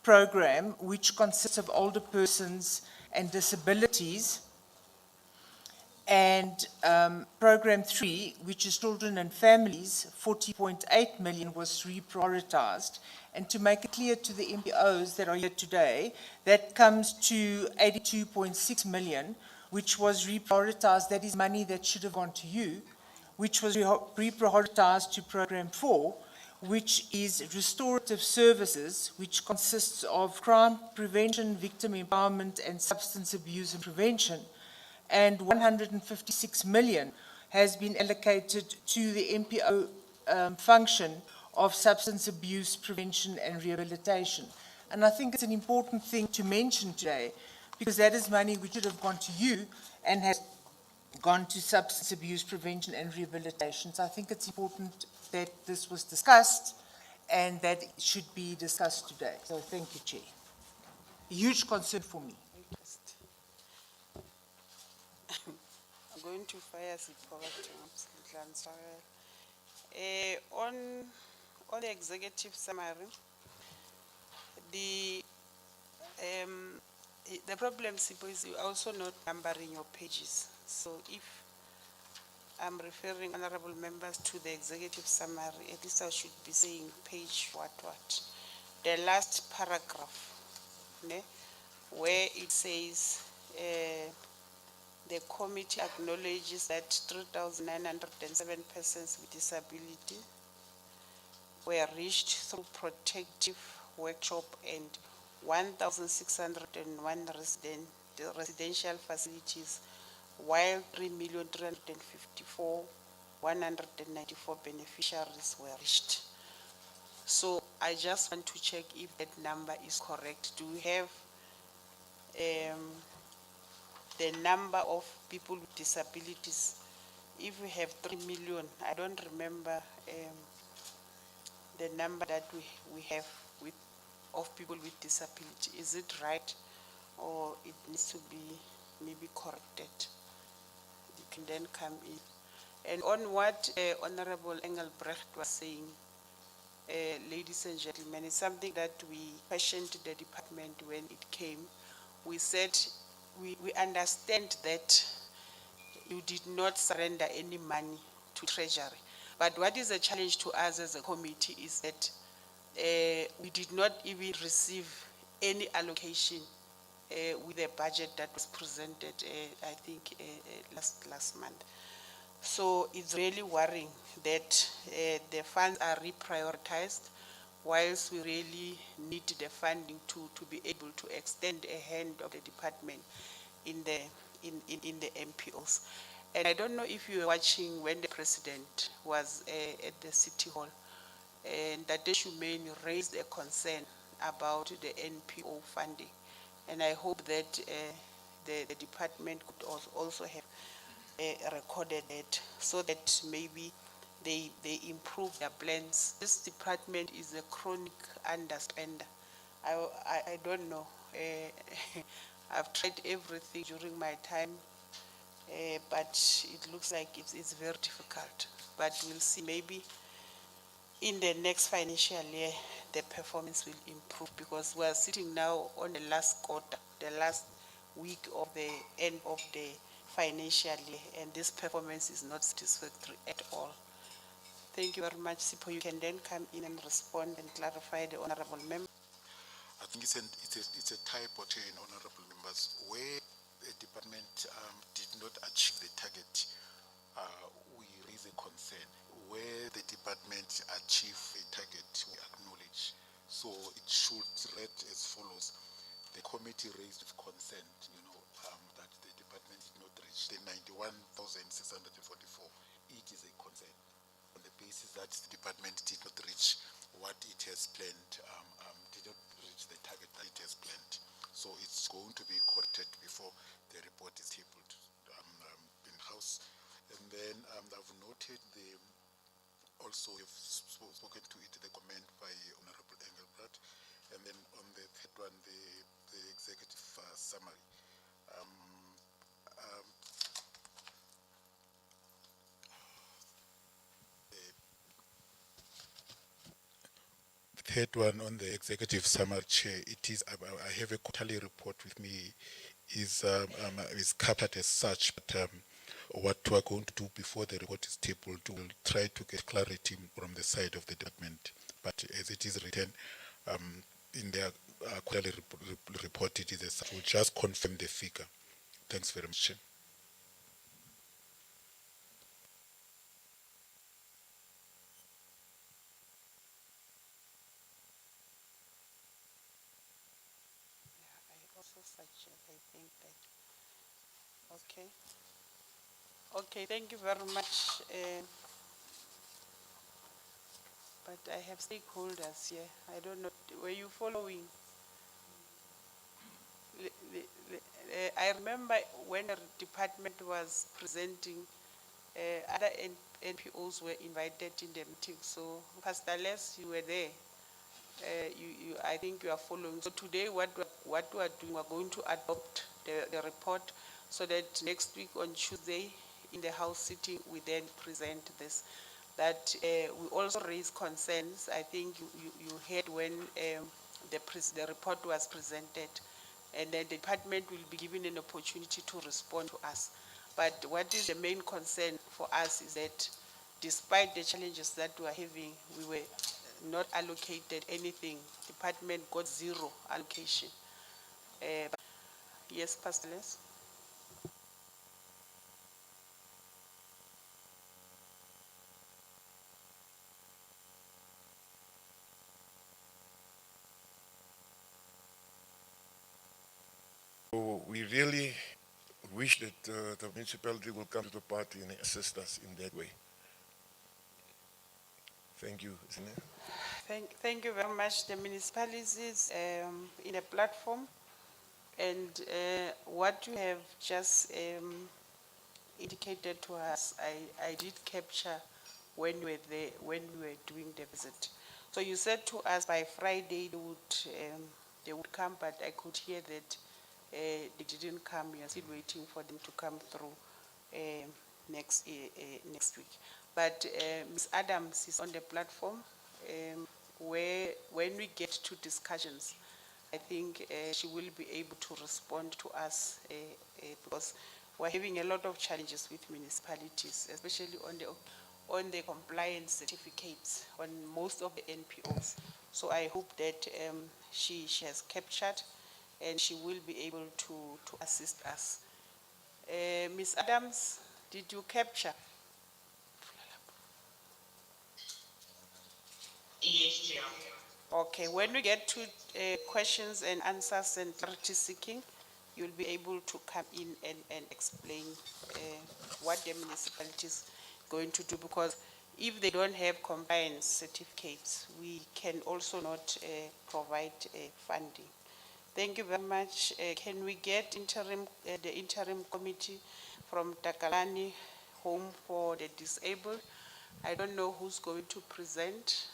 [SPEAKER 3] program, which consists of older persons and disabilities, and Program 3, which is children and families, 40.8 million was reprioritized. And to make it clear to the NPOs that are here today, that comes to 82.6 million, which was reprioritized. That is money that should have gone to you, which was reprioritized to Program 4, which is restorative services, which consists of crime prevention, victim empowerment, and substance abuse and prevention. And 156 million has been allocated to the NPO function of substance abuse prevention and rehabilitation. And I think it's an important thing to mention today, because that is money which should have gone to you and has gone to substance abuse prevention and rehabilitation. So I think it's important that this was discussed and that it should be discussed today. So thank you, Chair. A huge concern for me.
[SPEAKER 1] I'm going to fire Sipo on the executive summary, the problem, Sipo, is you also not numbering your pages. So if I'm referring honorable members to the executive summary, at least I should be saying page what. The last paragraph, where it says the committee acknowledges that 3,907 persons with disability were reached through protective workshop and 1,601 residential facilities, while 3,354,194 beneficiaries were reached. So I just want to check if that number is correct. Do we have the number of people with disabilities? If we have 3 million, I don't remember the number that we have of people with disability. Is it right, or it needs to be maybe corrected? You can then come in. And on what Honorable Engelbrecht was saying, ladies and gentlemen, it's something that we questioned the department when it came. We said we understand that you did not surrender any money to Treasury. But what is a challenge to us as a committee is that we did not even receive any allocation with the budget that was presented, I think, last month. So it's really worrying that the funds are reprioritized, whilst we really need the funding to be able to extend a hand of the department in the MPOs. And I don't know if you were watching when the president was at the City Hall, and that Shumeni raised a concern about the NPO funding. And I hope that the department could also have recorded it so that maybe they improve their plans. This department is a chronic underspender. I don't know. I've tried everything during my time, but it looks like it's very difficult. But we'll see. Maybe in the next financial year, the performance will improve, because we're sitting now on the last quarter, the last week of the end of the financial year, and this performance is not satisfactory at all. Thank you very much, Sipho. You can then come in and respond and clarify the honorable member.
[SPEAKER 6] I think it's a typo, Chair and honorable members, where the department did not achieve the target. We raise a concern. Where the department achieve a target, we acknowledge. So it should read as follows. The committee raised concern, that the department did not reach the 91,644. It is a concern on the basis that the department did not reach what it has planned, did not reach the target that it has planned. So it's going to be corrected before the report is tabled in-house. And then I've noted also you've spoken to it, the comment by Honorable Engelbert, and then on the third one, the executive summary. The third one on the executive summary, Chair, it is, I have a quarterly report with me, is captured as such, but what we're going to do before the report is tabled, we'll try to get clarity from the side of the department. But as it is written in their quarterly report, it is as such. We'll just confirm the figure. Thanks very much, Chair.
[SPEAKER 1] I also suggest, I think that, okay. Okay, thank you very much. But I have stakeholders here. I don't know, were you following? I remember when the department was presenting, other NPOs were invited in the meeting. So, Pastor Les, you were there. I think you are following. So today, what we are doing, we're going to adopt the report so that next week on Tuesday in the House sitting, we then present this. That we also raise concerns. I think you heard when the report was presented, and then the department will be given an opportunity to respond to us. But what is the main concern for us is that despite the challenges that we are having, we were not allocated anything. Department got zero allocation. Yes, Pastor Les?
[SPEAKER 8] So we really wish that the municipality will come to the party and assist us in that way. Thank you, isn't it?
[SPEAKER 1] Thank you very much. The municipalities is in a platform, and what you have just indicated to us, I did capture when we were there, when we were doing the visit. So you said to us by Friday they would come, but I could hear that they didn't come. We are still waiting for them to come through next week. But Ms. Adams is on the platform, where when we get to discussions, I think she will be able to respond to us because we're having a lot of challenges with municipalities, especially on the compliance certificates on most of the NPOs. So I hope that she has captured and she will be able to assist us. Ms. Adams, did you capture?
[SPEAKER 9] Yes, Chair.
[SPEAKER 1] Okay, when we get to questions and answers and clarity seeking, you'll be able to come in and explain what the municipality is going to do, because if they don't have compliance certificates, we can also not provide funding. Thank you very much. Can we get the interim committee from Takalani Home for the Disabled? I don't know who's going to present.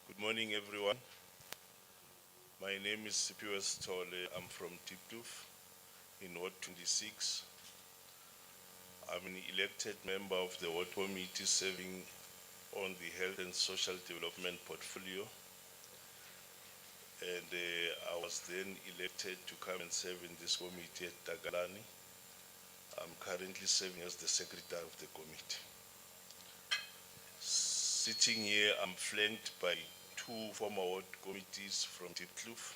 [SPEAKER 10] Good morning, everyone. My name is Sipiwes Tole. I'm from Tiptuf in Ward 26. I'm an elected member of the Ward Committee serving on the Health and Social Development portfolio. And I was then elected to come and serve in this committee at Takalani. I'm currently serving as the secretary of the committee. Sitting here, I'm flanked by two former ward committees from Tiptuf,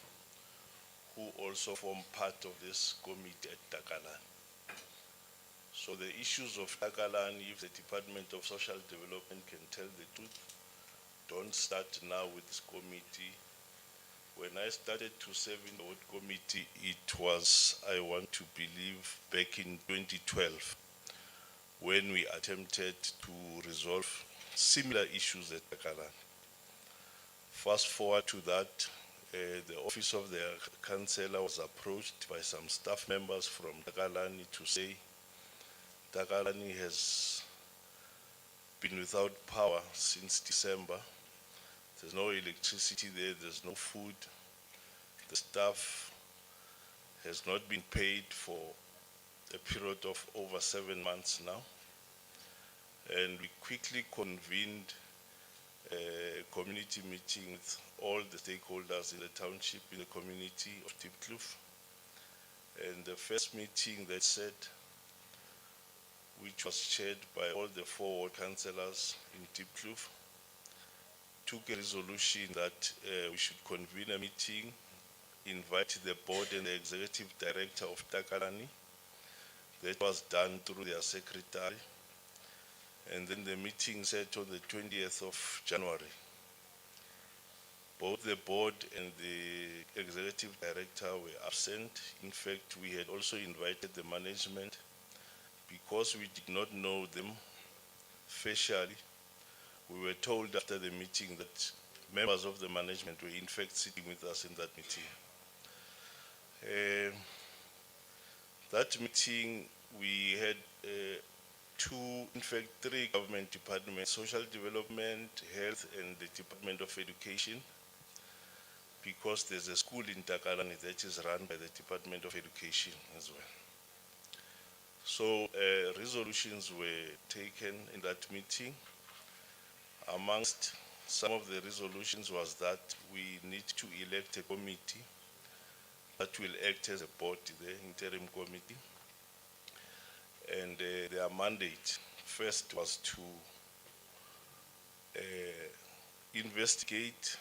[SPEAKER 10] who also form part of this committee at Takalani. So the issues of Takalani, if the Department of Social Development can tell the truth, don't start now with this committee. When I started to serve in the ward committee, it was, I want to believe, back in 2012, when we attempted to resolve similar issues at Takalani. Fast forward to that, the office of the councillor was approached by some staff members from Takalani to say Takalani has been without power since December. There's no electricity there, there's no food. The staff has not been paid for a period of over 7 months now. And we quickly convened a community meeting with all the stakeholders in the township, in the community of Tiptuf. And the first meeting that said, which was chaired by all the 4 ward councillors in Tiptuf, took a resolution that we should convene a meeting, invite the board and the executive director of Takalani. That was done through their secretary. And then the meeting set on the 20th of January. Both the board and the executive director were absent. In fact, we had also invited the management. Because we did not know them facially, we were told after the meeting that members of the management were in fact sitting with us in that meeting. That meeting, we had in fact, 3 government departments: social development, health, and the Department of Education, because there's a school in Takalani that is run by the Department of Education as well. So resolutions were taken in that meeting. Amongst some of the resolutions was that we need to elect a committee that will act as a body, the interim committee. And their mandate first was to investigate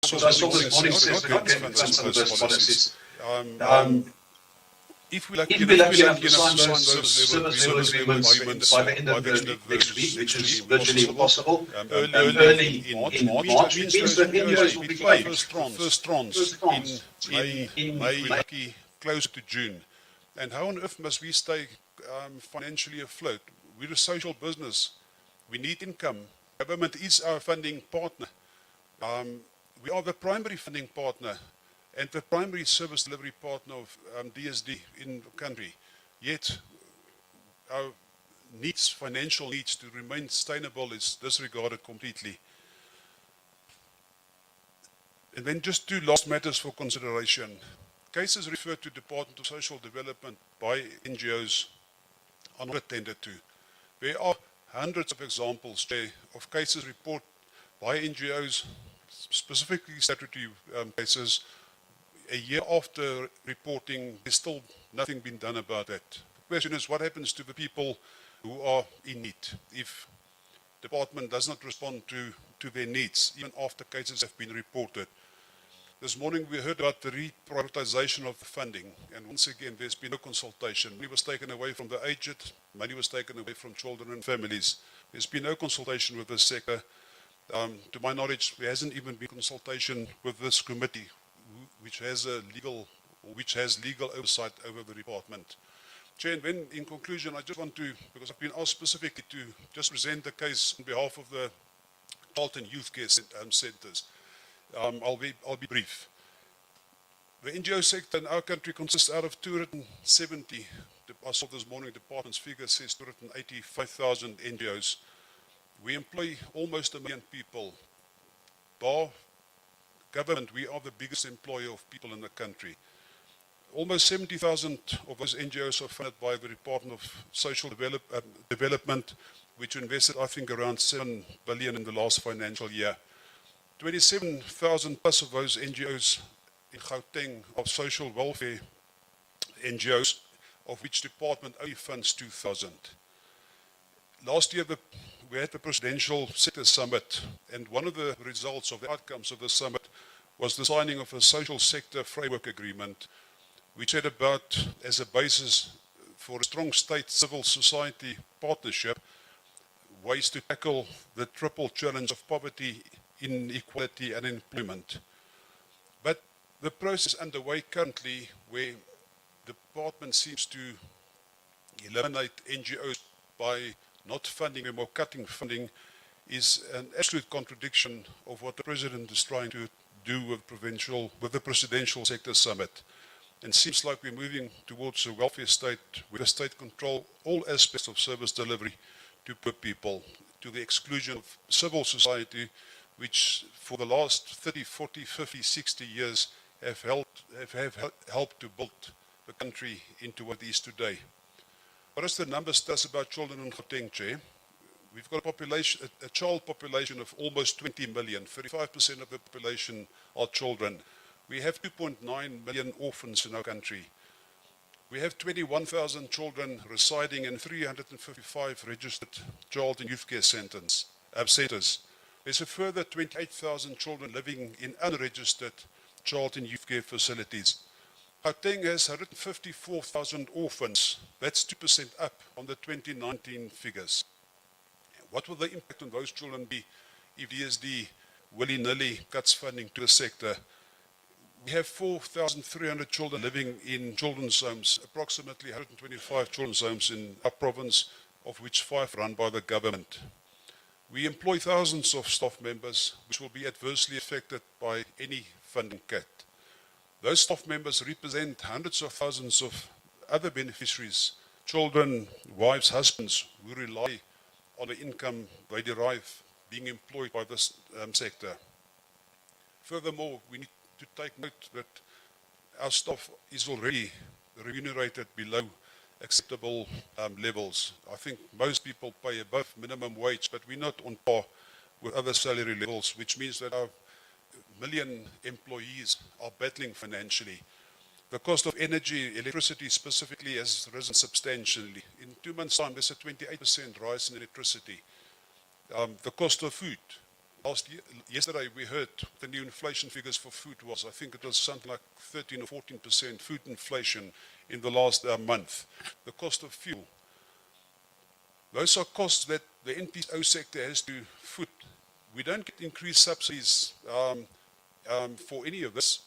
[SPEAKER 9] So I saw this morning says the government can fund some of those policies.
[SPEAKER 8] If we
[SPEAKER 9] If we lucky enough to sign those service level agreements by the end of next week, which is virtually impossible, early in March, it means that NGOs will be paid the first tranche in May.
[SPEAKER 8] lucky closer to June. And how on earth must we stay financially afloat? We're a social business. We need income. Government is our funding partner. We are the primary funding partner and the primary service delivery partner of DSD in the country. Yet, our needs, financial needs to remain sustainable is disregarded completely. And then just two last matters for consideration. Cases referred to Department of Social Development by NGOs are not attended to. There are hundreds of examples of cases reported by NGOs, specifically statutory cases. A year after reporting, there's still nothing been done about that. The question is, what happens to the people who are in need if the department does not respond to their needs, even after cases have been reported? This morning we heard about the reprioritization of the funding, and once again there's been no consultation. Money was taken away from the aged, money was taken away from children and families. There's been no consultation with this sector. To my knowledge, there hasn't even been consultation with this committee, which has legal oversight over the department. Chair, and then in conclusion, I just want to, because I've been asked specifically to just present the case on behalf of the Charlton Youth Care Centres. I'll be brief. The NGO sector in our country consists out of 270, I saw this morning the department's figure says 285,000 NGOs. We employ almost 1 million people. Bar government, we are the biggest employer of people in the country. Almost 70,000 of those NGOs are funded by the Department of Social Development, which invested, I think, around 7 billion in the last financial year. 27,000 plus of those NGOs in Gauteng are social welfare NGOs, of which department only funds 2,000. Last year, we had the Presidential Sector Summit, and one of the results of the outcomes of the summit was the signing of a social sector framework agreement, which had about, as a basis for a strong state civil society partnership, ways to tackle the triple challenge of poverty, inequality and employment. But the process underway currently, where the department seems to eliminate NGOs by not funding them or cutting funding, is an absolute contradiction of what the President is trying to do with the Presidential Sector Summit. And seems like we're moving towards a welfare state where the state control all aspects of service delivery to poor people, to the exclusion of civil society, which for the last 30, 40, 50, 60 years have helped to build the country into what it is today. What does the numbers tell us about children in Gauteng, Chair? We've got a child population of almost 20 million. 35% of the population are children. We have 2.9 million orphans in our country. We have 21,000 children residing in 355 registered child and youth care centers. There's a further 28,000 children living in unregistered child and youth care facilities. Gauteng has 154,000 orphans. That's 2% up on the 2019 figures. What will the impact on those children be if DSD willy-nilly cuts funding to the sector? We have 4,300 children living in children's homes, approximately 125 children's homes in our province, of which 5 run by the government. We employ thousands of staff members, which will be adversely affected by any funding cut. Those staff members represent hundreds of thousands of other beneficiaries, children, wives, husbands, who rely on the income they derive being employed by this sector. Furthermore, we need to take note that our staff is already remunerated below acceptable levels. I think most people pay above minimum wage, but we're not on par with other salary levels, which means that our million employees are battling financially. The cost of energy, electricity specifically, has risen substantially. In 2 months' time, there's a 28% rise in electricity. The cost of food Yesterday we heard the new inflation figures for food was. I think it was something like 13 or 14% food inflation in the last month. The cost of fuel. Those are costs that the NPO sector has to foot. We don't get increased subsidies for any of this.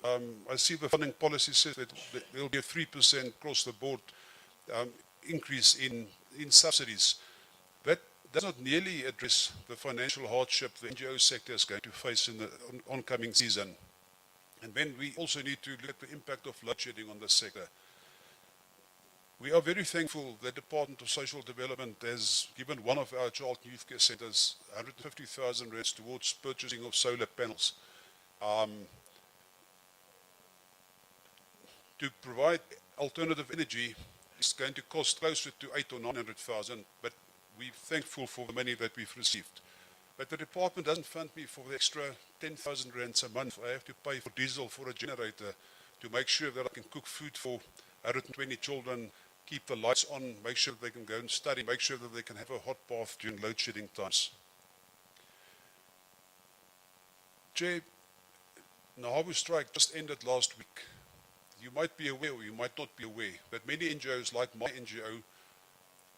[SPEAKER 8] I see the funding policy says that there will be a 3% across the board increase in subsidies. That does not nearly address the financial hardship the NGO sector is going to face in the oncoming season. And then we also need to look at the impact of load shedding on the sector. We are very thankful that the Department of Social Development has given one of our child and youth care centres 150,000 rands towards purchasing of solar panels. To provide alternative energy is going to cost closer to 800,000 or 900,000, but we're thankful for the money that we've received. But the department doesn't fund me for the extra 10,000 rands a month. I have to pay for diesel for a generator to make sure that I can cook food for 120 children, keep the lights on, make sure that they can go and study, make sure that they can have a hot bath during load shedding times. Chair, Nahabu strike just ended last week. You might be aware or you might not be aware that many NGOs like my NGO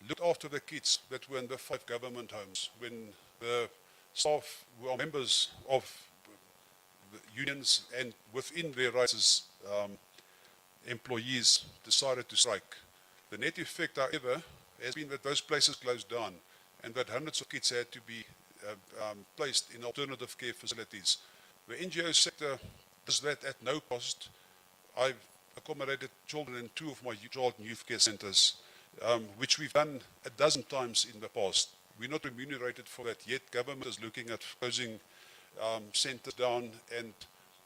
[SPEAKER 8] looked after the kids that were in the 5 government homes when the staff who are members of the unions and within their rights as employees decided to strike. The net effect, however, has been that those places closed down and that hundreds of kids had to be placed in alternative care facilities. The NGO sector does that at no cost. I've accommodated children in 2 of my child and youth care centres, which we've done a dozen times in the past. We're not remunerated for that yet. Government is looking at closing centres down and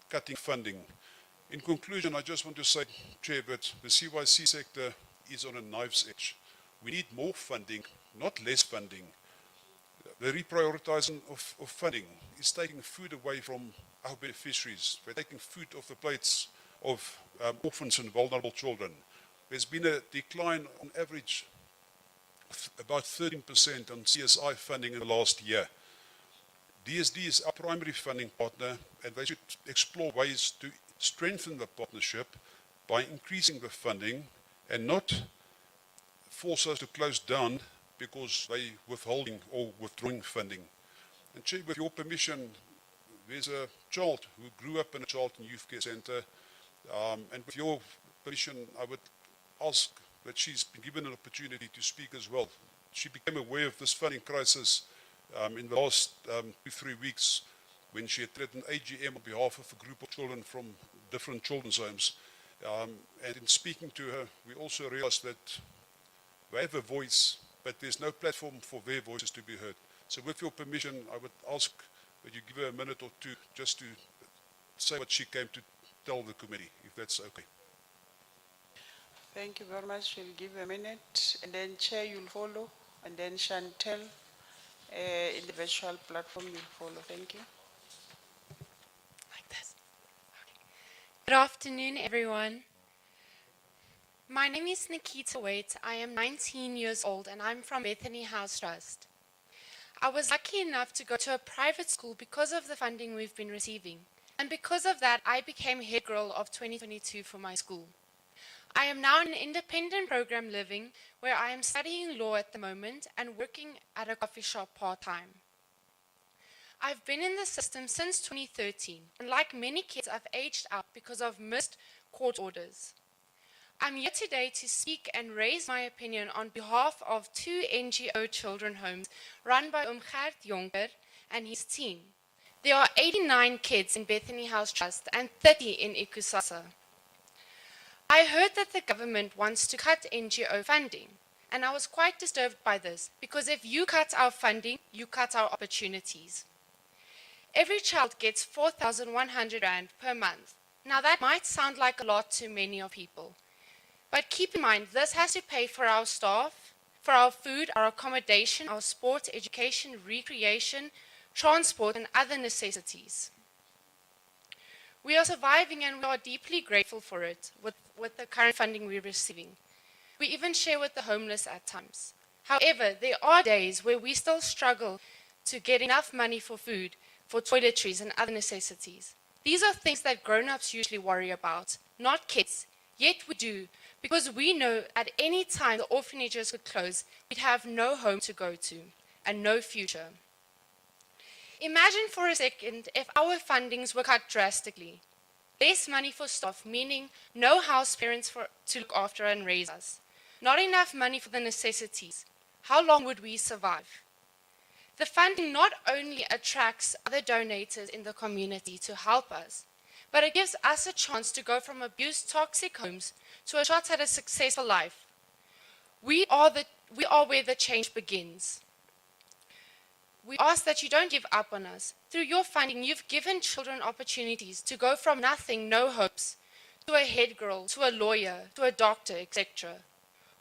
[SPEAKER 8] cutting funding. In conclusion, I just want to say, Chair, that the CYC sector is on a knife's edge. We need more funding, not less funding. The reprioritizing of funding is taking food away from our beneficiaries. We're taking food off the plates of orphans and vulnerable children. There's been a decline on average about 13% on CSI funding in the last year. DSD is our primary funding partner, and they should explore ways to strengthen the partnership by increasing the funding and not force us to close down because they withholding or withdrawing funding. And Chair, with your permission, there's a child who grew up in a child and youth care centre, and with your permission, I would ask that she's been given an opportunity to speak as well. She became aware of this funding crisis in the last 2-3 weeks when she attended an AGM on behalf of a group of children from different children's homes. And in speaking to her, we also realized that they have a voice, but there's no platform for their voices to be heard. So with your permission, I would ask that you give her a minute or two just to say what she came to tell the committee, if that's okay.
[SPEAKER 1] Thank you very much. We'll give a minute, and then Chair, you'll follow, and then Chantel in the virtual platform, you'll follow. Thank you.
[SPEAKER 11] Like this. Okay. Good afternoon, everyone. My name is Nikita Waite. I am 19 years old, and I'm from Bethany House Trust. I was lucky enough to go to a private school because of the funding we've been receiving. And because of that, I became head girl of 2022 for my school. I am now in an independent program living where I am studying law at the moment and working at a coffee shop part-time. I've been in the system since 2013, and like many kids, I've aged out because of missed court orders. I'm here today to speak and raise my opinion on behalf of 2 NGO children homes run by Gert Jonker and his team. There are 89 kids in Bethany House Trust and 30 in Ikusasa. I heard that the government wants to cut NGO funding, and I was quite disturbed by this, because if you cut our funding, you cut our opportunities. Every child gets 4,100 rand per month. Now that might sound like a lot to many of people, but keep in mind this has to pay for our staff, for our food, our accommodation, our sport, education, recreation, transport, and other necessities. We are surviving, and we are deeply grateful for it with the current funding we're receiving. We even share with the homeless at times. However, there are days where we still struggle to get enough money for food, for toiletries and other necessities. These are things that grown-ups usually worry about, not kids. Yet we do, because we know at any time the orphanages could close, we'd have no home to go to and no future. Imagine for a second if our fundings were cut drastically. Less money for staff, meaning no house parents to look after and raise us. Not enough money for the necessities. How long would we survive? The funding not only attracts other donors in the community to help us, but it gives us a chance to go from abused, toxic homes to a shot at a successful life. We are where the change begins. We ask that you don't give up on us. Through your funding, you've given children opportunities to go from nothing, no hopes, to a head girl, to a lawyer, to a doctor, etc.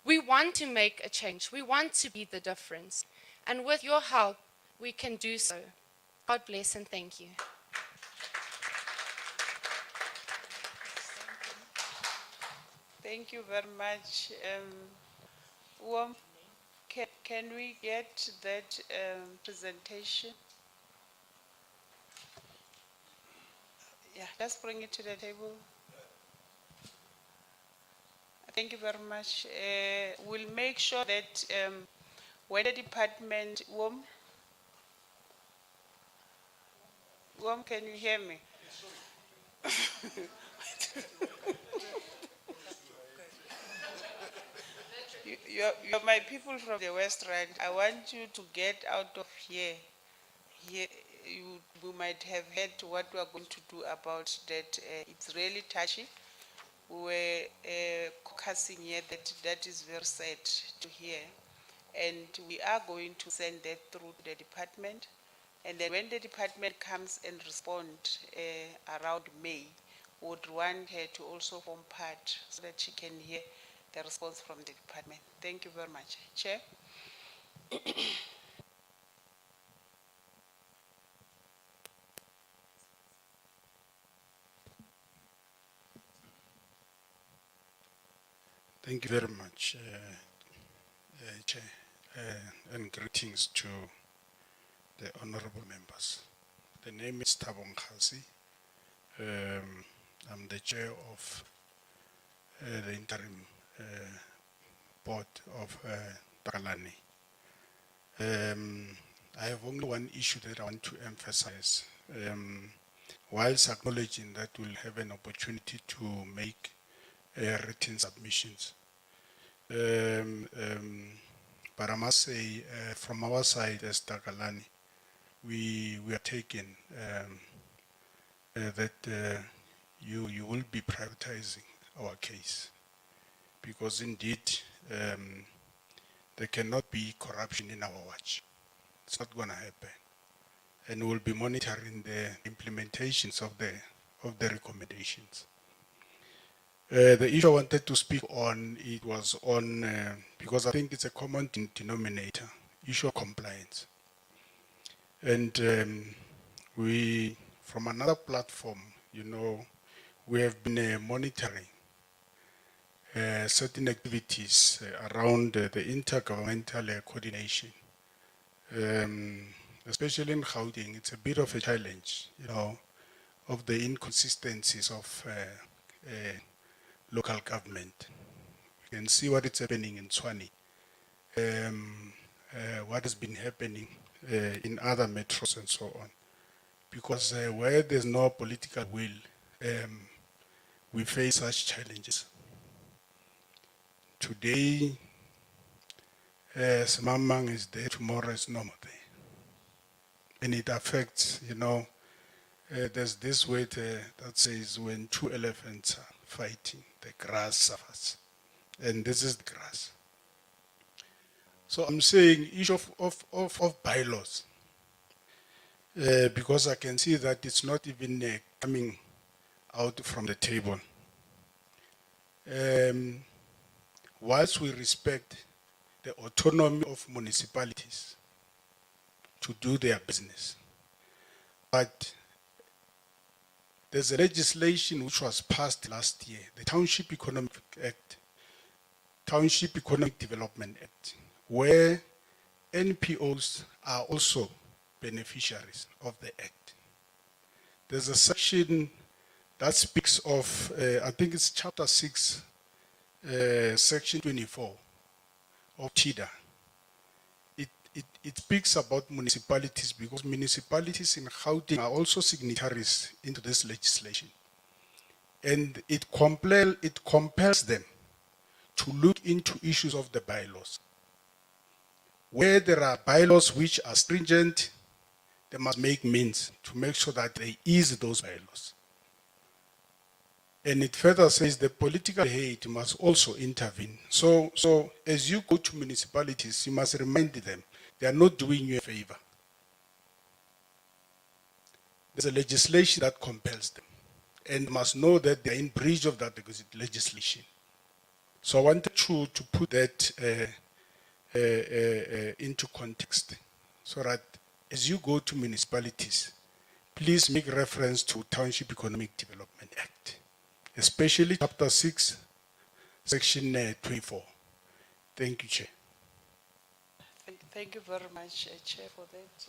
[SPEAKER 11] We want to make a change. We want to be the difference. And with your help, we can do so. God bless and thank you.
[SPEAKER 1] Thank you very much. Can we get that presentation? Yeah, let's bring it to the table. Thank you very much. We'll make sure that when the department, can you hear me? You're my people from the West, right? I want you to get out of here. We might have heard what we are going to do about that. It's really touchy. We were caucusing here that is very sad to hear. And we are going to send that through to the department. And then when the department comes and respond around May, we would want her to also form part so that she can hear the response from the department. Thank you very much. Chair?
[SPEAKER 8] Thank you very much, Chair, and greetings to the honorable members. The name is Thabo Mokgethi. I'm the chair of the interim board of Takalani. I have only one issue that I want to emphasize. Whilst acknowledging that we'll have an opportunity to make written submissions. But I must say, from our side as Takalani, we are taking that you will be prioritizing our case, because indeed there cannot be corruption in our watch. It's not going to happen, and we'll be monitoring the implementations of the recommendations. The issue I wanted to speak on, it was on, because I think it's a common denominator, issue of compliance. And we, from another platform, we have been monitoring certain activities around the intergovernmental coordination. Especially in Gauteng, it's a bit of a challenge, of the inconsistencies of local government. You can see what is happening in Tshwane, what has been happening in other metros and so on. Because where there's no political will, we face such challenges. Today, Semamang is there, tomorrow is no more there. And it affects, there's this word that says when two elephants are fighting, the grass suffers. And this is the grass. So I'm saying issue of bylaws, because I can see that it's not even coming out from the table. Whilst we respect the autonomy of municipalities to do their business, but there's a legislation which was passed last year, the Township Economic Act, Township Economic Development Act, where NPOs are also beneficiaries of the Act. There's a section that speaks of, I think it's chapter 6, section 24 of TIDA. It speaks about municipalities because municipalities in Gauteng are also signatories into this legislation. And it compels them to look into issues of the bylaws. Where there are bylaws which are stringent, they must make means to make sure that they ease those bylaws. And it further says the political head must also intervene. So as you go to municipalities, you must remind them they are not doing you a favor. There's a legislation that compels them and must know that they are in breach of that legislation. So I wanted to put that into context so that as you go to municipalities, please make reference to Township Economic Development Act, especially Chapter 6, Section 24. Thank you, Chair.
[SPEAKER 1] Thank you very much, Chair, for that.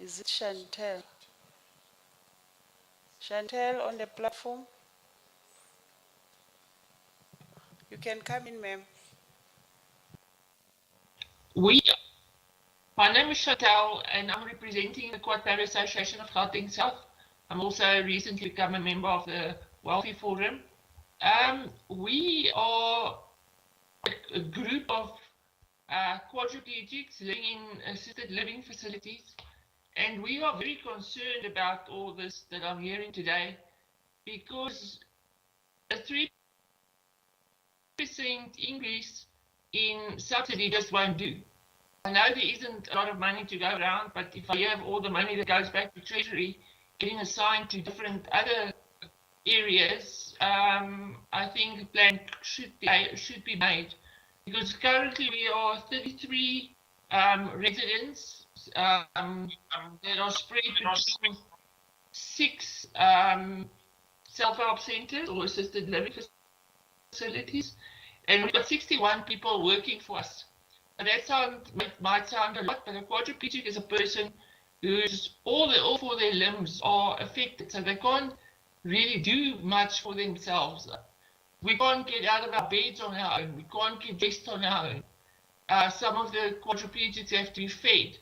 [SPEAKER 1] Is it Chantel? Chantel on the platform? You can come in, ma'am.
[SPEAKER 12] My name is Chantel, and I'm representing the Quad-Paro Association of Gauteng South. I'm also recently become a member of the Wealthy Forum. We are a group of quadriplegics living in assisted living facilities, and we are very concerned about all this that I'm hearing today, because a 3% increase in subsidy just won't do. I know there isn't a lot of money to go around, but if I have all the money that goes back to Treasury getting assigned to different other areas, I think a plan should be made. Because currently we are 33 residents that are spread between 6 self-help centers or assisted living facilities, and we've got 61 people working for us. That might sound a lot, but a quadriplegic is a person whose all 4 of their limbs are affected, so they can't really do much for themselves. We can't get out of our beds on our own. We can't get dressed on our own. Some of the quadriplegics have to be fed.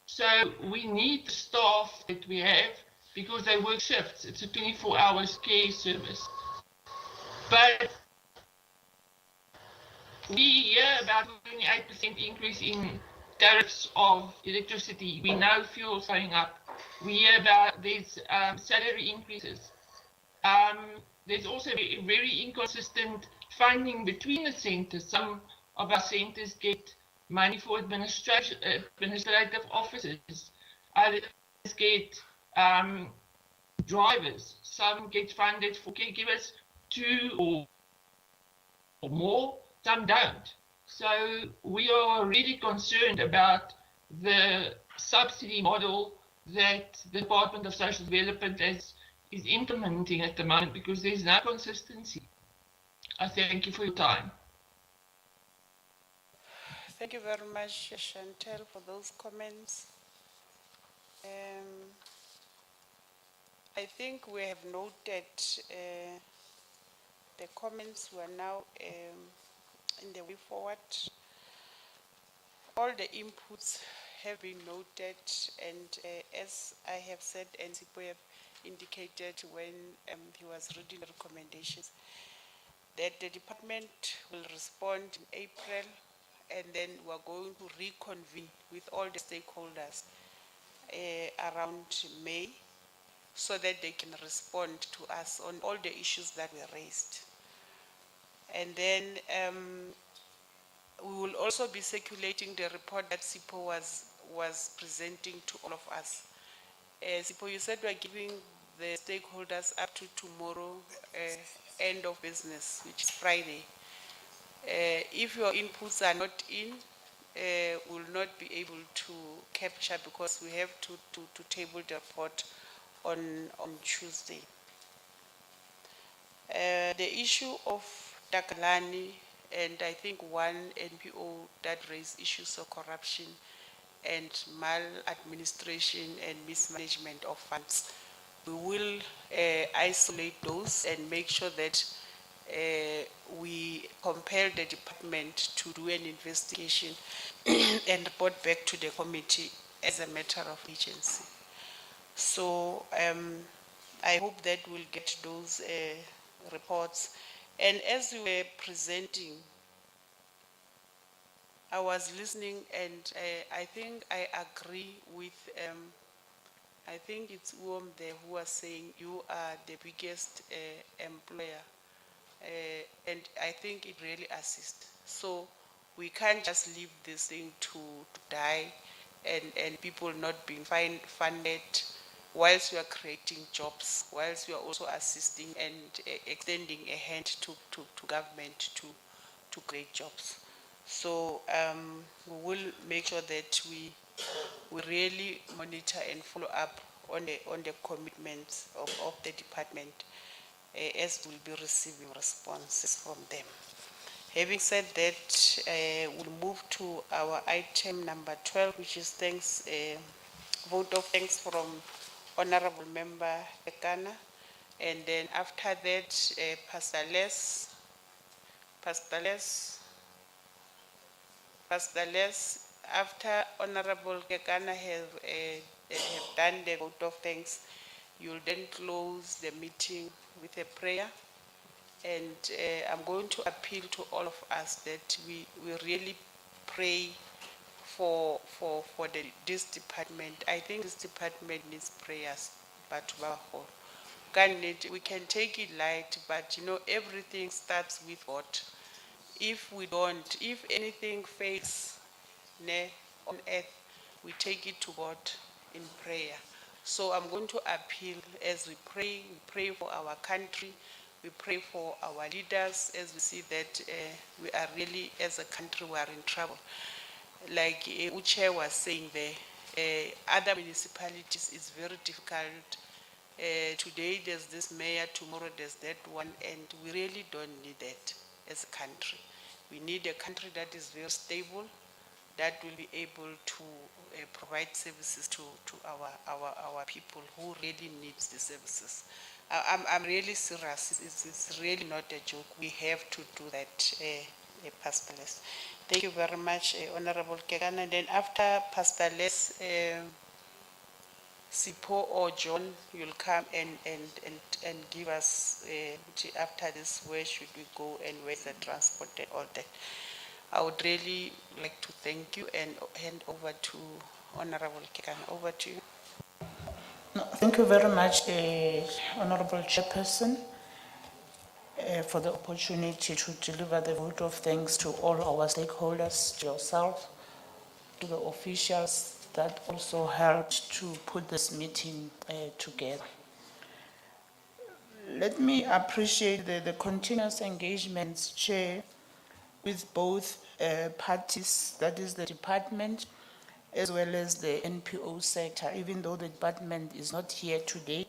[SPEAKER 12] So we need the staff that we have because they work shifts. It's a 24-hour care service. But we hear about 28% increase in tariffs of electricity. We know fuel's going up. We hear about these salary increases. There's also very inconsistent funding between the centres. Some of our centres get money for administrative officers. Others get drivers. Some get funded for caregivers, 2 or more. Some don't. So we are really concerned about the subsidy model that the Department of Social Development is implementing at the moment, because there's no consistency. I thank you for your time.
[SPEAKER 1] Thank you very much, Chantel, for those comments. I think we have noted the comments. We are now in the way forward. All the inputs have been noted, and as I have said, and Sipho have indicated when he was reading the recommendations, that the department will respond in April, and then we're going to reconvene with all the stakeholders around May, so that they can respond to us on all the issues that were raised. And then we will also be circulating the report that Sipho was presenting to all of us. Sipho, you said we're giving the stakeholders up to tomorrow, end of business, which is Friday. If your inputs are not in, we'll not be able to capture, because we have to table the report on Tuesday. The issue of Takalani, and I think one NPO that raised issues of corruption, and maladministration and mismanagement of funds. We will isolate those and make sure that we compel the department to do an investigation and report back to the committee as a matter of urgency. So I hope that we'll get those reports. And as we were presenting, I was listening, and I think I agree with, I think it's there who was saying you are the biggest employer. And I think it really assists. So we can't just leave this thing to die and people not being funded whilst we are creating jobs, whilst we are also assisting and extending a hand to government to create jobs. So we will make sure that we really monitor and follow up on the commitments of the department as we'll be receiving responses from them. Having said that, we'll move to our item number 12, which is vote of thanks from Honorable Member Ekana. And then after that, Pastor Les, after Honorable Kekana have done the vote of thanks, you'll then close the meeting with a prayer. And I'm going to appeal to all of us that we really pray for this department. I think this department needs prayers, but we can take it light, but everything starts with God. If anything fails on earth, we take it to God in prayer. So I'm going to appeal as we pray for our country, we pray for our leaders as we see that we are really, as a country, we are in trouble. Like Uche was saying there, other municipalities is very difficult. Today there's this mayor, tomorrow there's that one, and we really don't need that as a country. We need a country that is very stable, that will be able to provide services to our people who really needs the services. I'm really serious. It's really not a joke. We have to do that, Pastor Les. Thank you very much, Honorable Kekana. And then after Pastor Les, Sipo or John, you'll come and give us, after this, where should we go and where's the transport and all that. I would really like to thank you and hand over to Honorable Kekana. Over to you.
[SPEAKER 2] No, thank you very much, Honorable Chairperson, for the opportunity to deliver the vote of thanks to all our stakeholders, to yourself, to the officials that also helped to put this meeting together. Let me appreciate the continuous engagements, Chair, with both parties, that is the department, as well as the NPO sector, even though the department is not here today,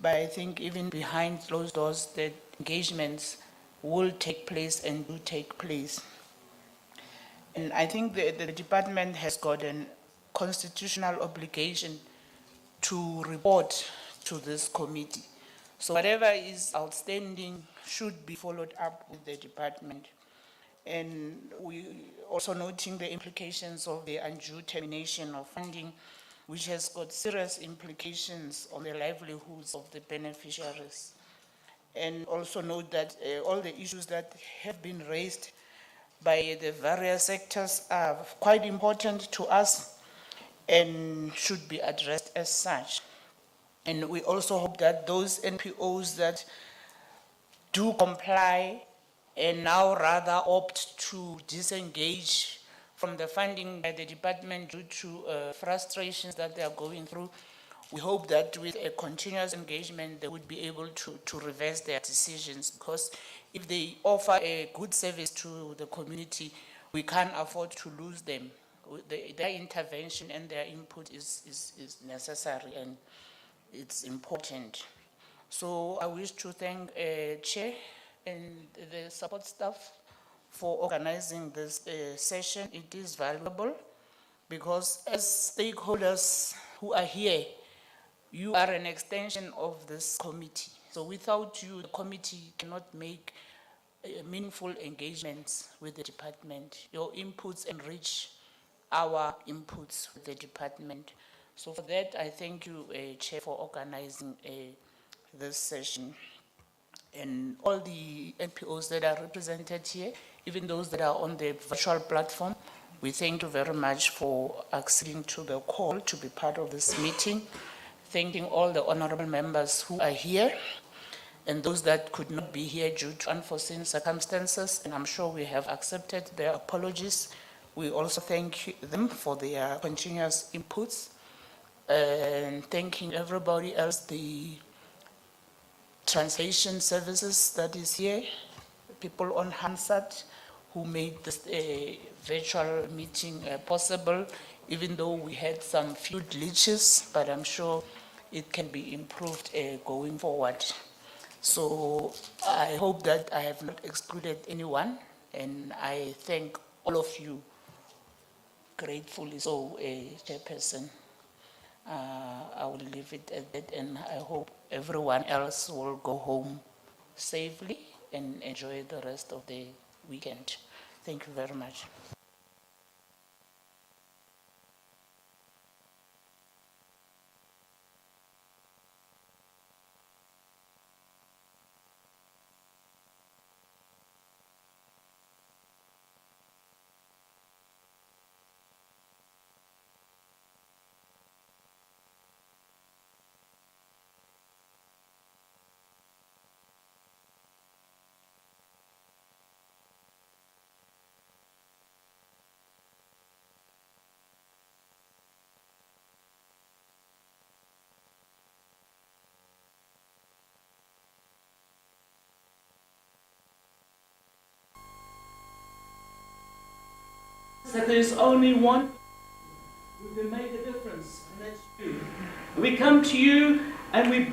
[SPEAKER 2] but I think even behind closed doors, the engagements will take place and do take place. And I think the department has got a constitutional obligation to report to this committee. So whatever is outstanding should be followed up with the department. And we also noting the implications of the undue termination of funding, which has got serious implications on the livelihoods of the beneficiaries. And also note that all the issues that have been raised by the various sectors are quite important to us and should be addressed as such. And we also hope that those NPOs that do comply and now rather opt to disengage from the funding by the department due to frustrations that they are going through, we hope that with a continuous engagement, they would be able to reverse their decisions, because if they offer a good service to the community, we can't afford to lose them. Their intervention and their input is necessary and it's important. So I wish to thank Chair and the support staff for organizing this session. It is valuable because as stakeholders who are here, you are an extension of this committee. So without you, the committee cannot make meaningful engagements with the department. Your inputs enrich our inputs with the department. So for that, I thank you, Chair, for organizing this session. And all the NPOs that are represented here, even those that are on the virtual platform, we thank you very much for acceding to the call to be part of this meeting. Thanking all the honorable members who are here and those that could not be here due to unforeseen circumstances, and I'm sure we have accepted their apologies. We also thank them for their continuous inputs, and thanking everybody else, the translation services that is here, people on Hansard who made this virtual meeting possible, even though we had some few glitches, but I'm sure it can be improved going forward. So I hope that I have not excluded anyone, and I thank all of you gratefully. So, Chairperson, I will leave it at that, and I hope everyone else will go home safely and enjoy the rest of the weekend. Thank you very much.
[SPEAKER 13] That there is only one who can make a difference, and that's you. We come to you and we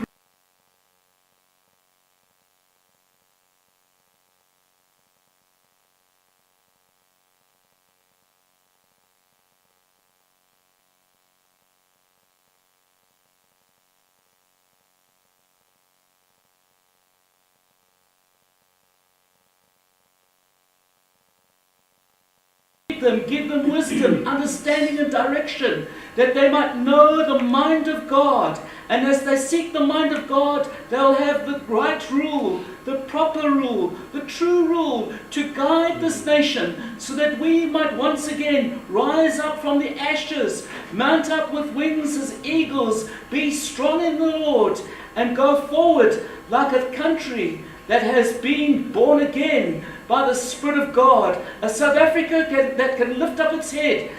[SPEAKER 13] give them wisdom, understanding and direction, that they might know the mind of God. And as they seek the mind of God, they'll have the right rule, the proper rule, the true rule to guide this nation, so that we might once again rise up from the ashes, mount up with wings as eagles, be strong in the Lord, and go forward like a country that has been born again by the Spirit of God. A South Africa that can lift up its head.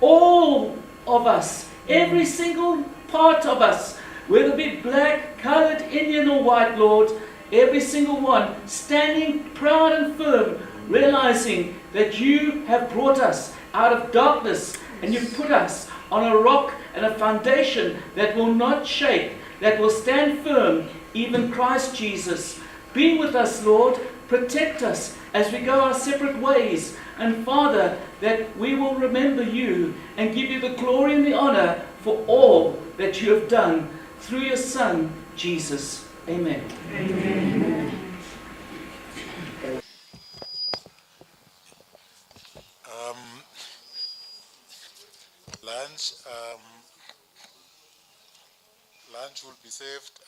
[SPEAKER 13] All of us, every single part of us, whether it be black, coloured, Indian or white, Lord, every single one, standing proud and firm, realizing that you have brought us out of darkness and you've put us on a rock and a foundation that will not shake, that will stand firm, even Christ Jesus. Be with us, Lord. Protect us as we go our separate ways. And Father, that we will remember you and give you the glory and the honor for all that you have done through your Son, Jesus. Amen. Amen.
[SPEAKER 6] Lunch will be served.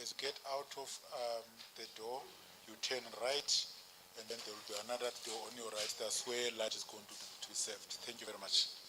[SPEAKER 6] As you get out of the door, you turn right, and then there will be another door on your right. That's where lunch is going to be served. Thank you very much.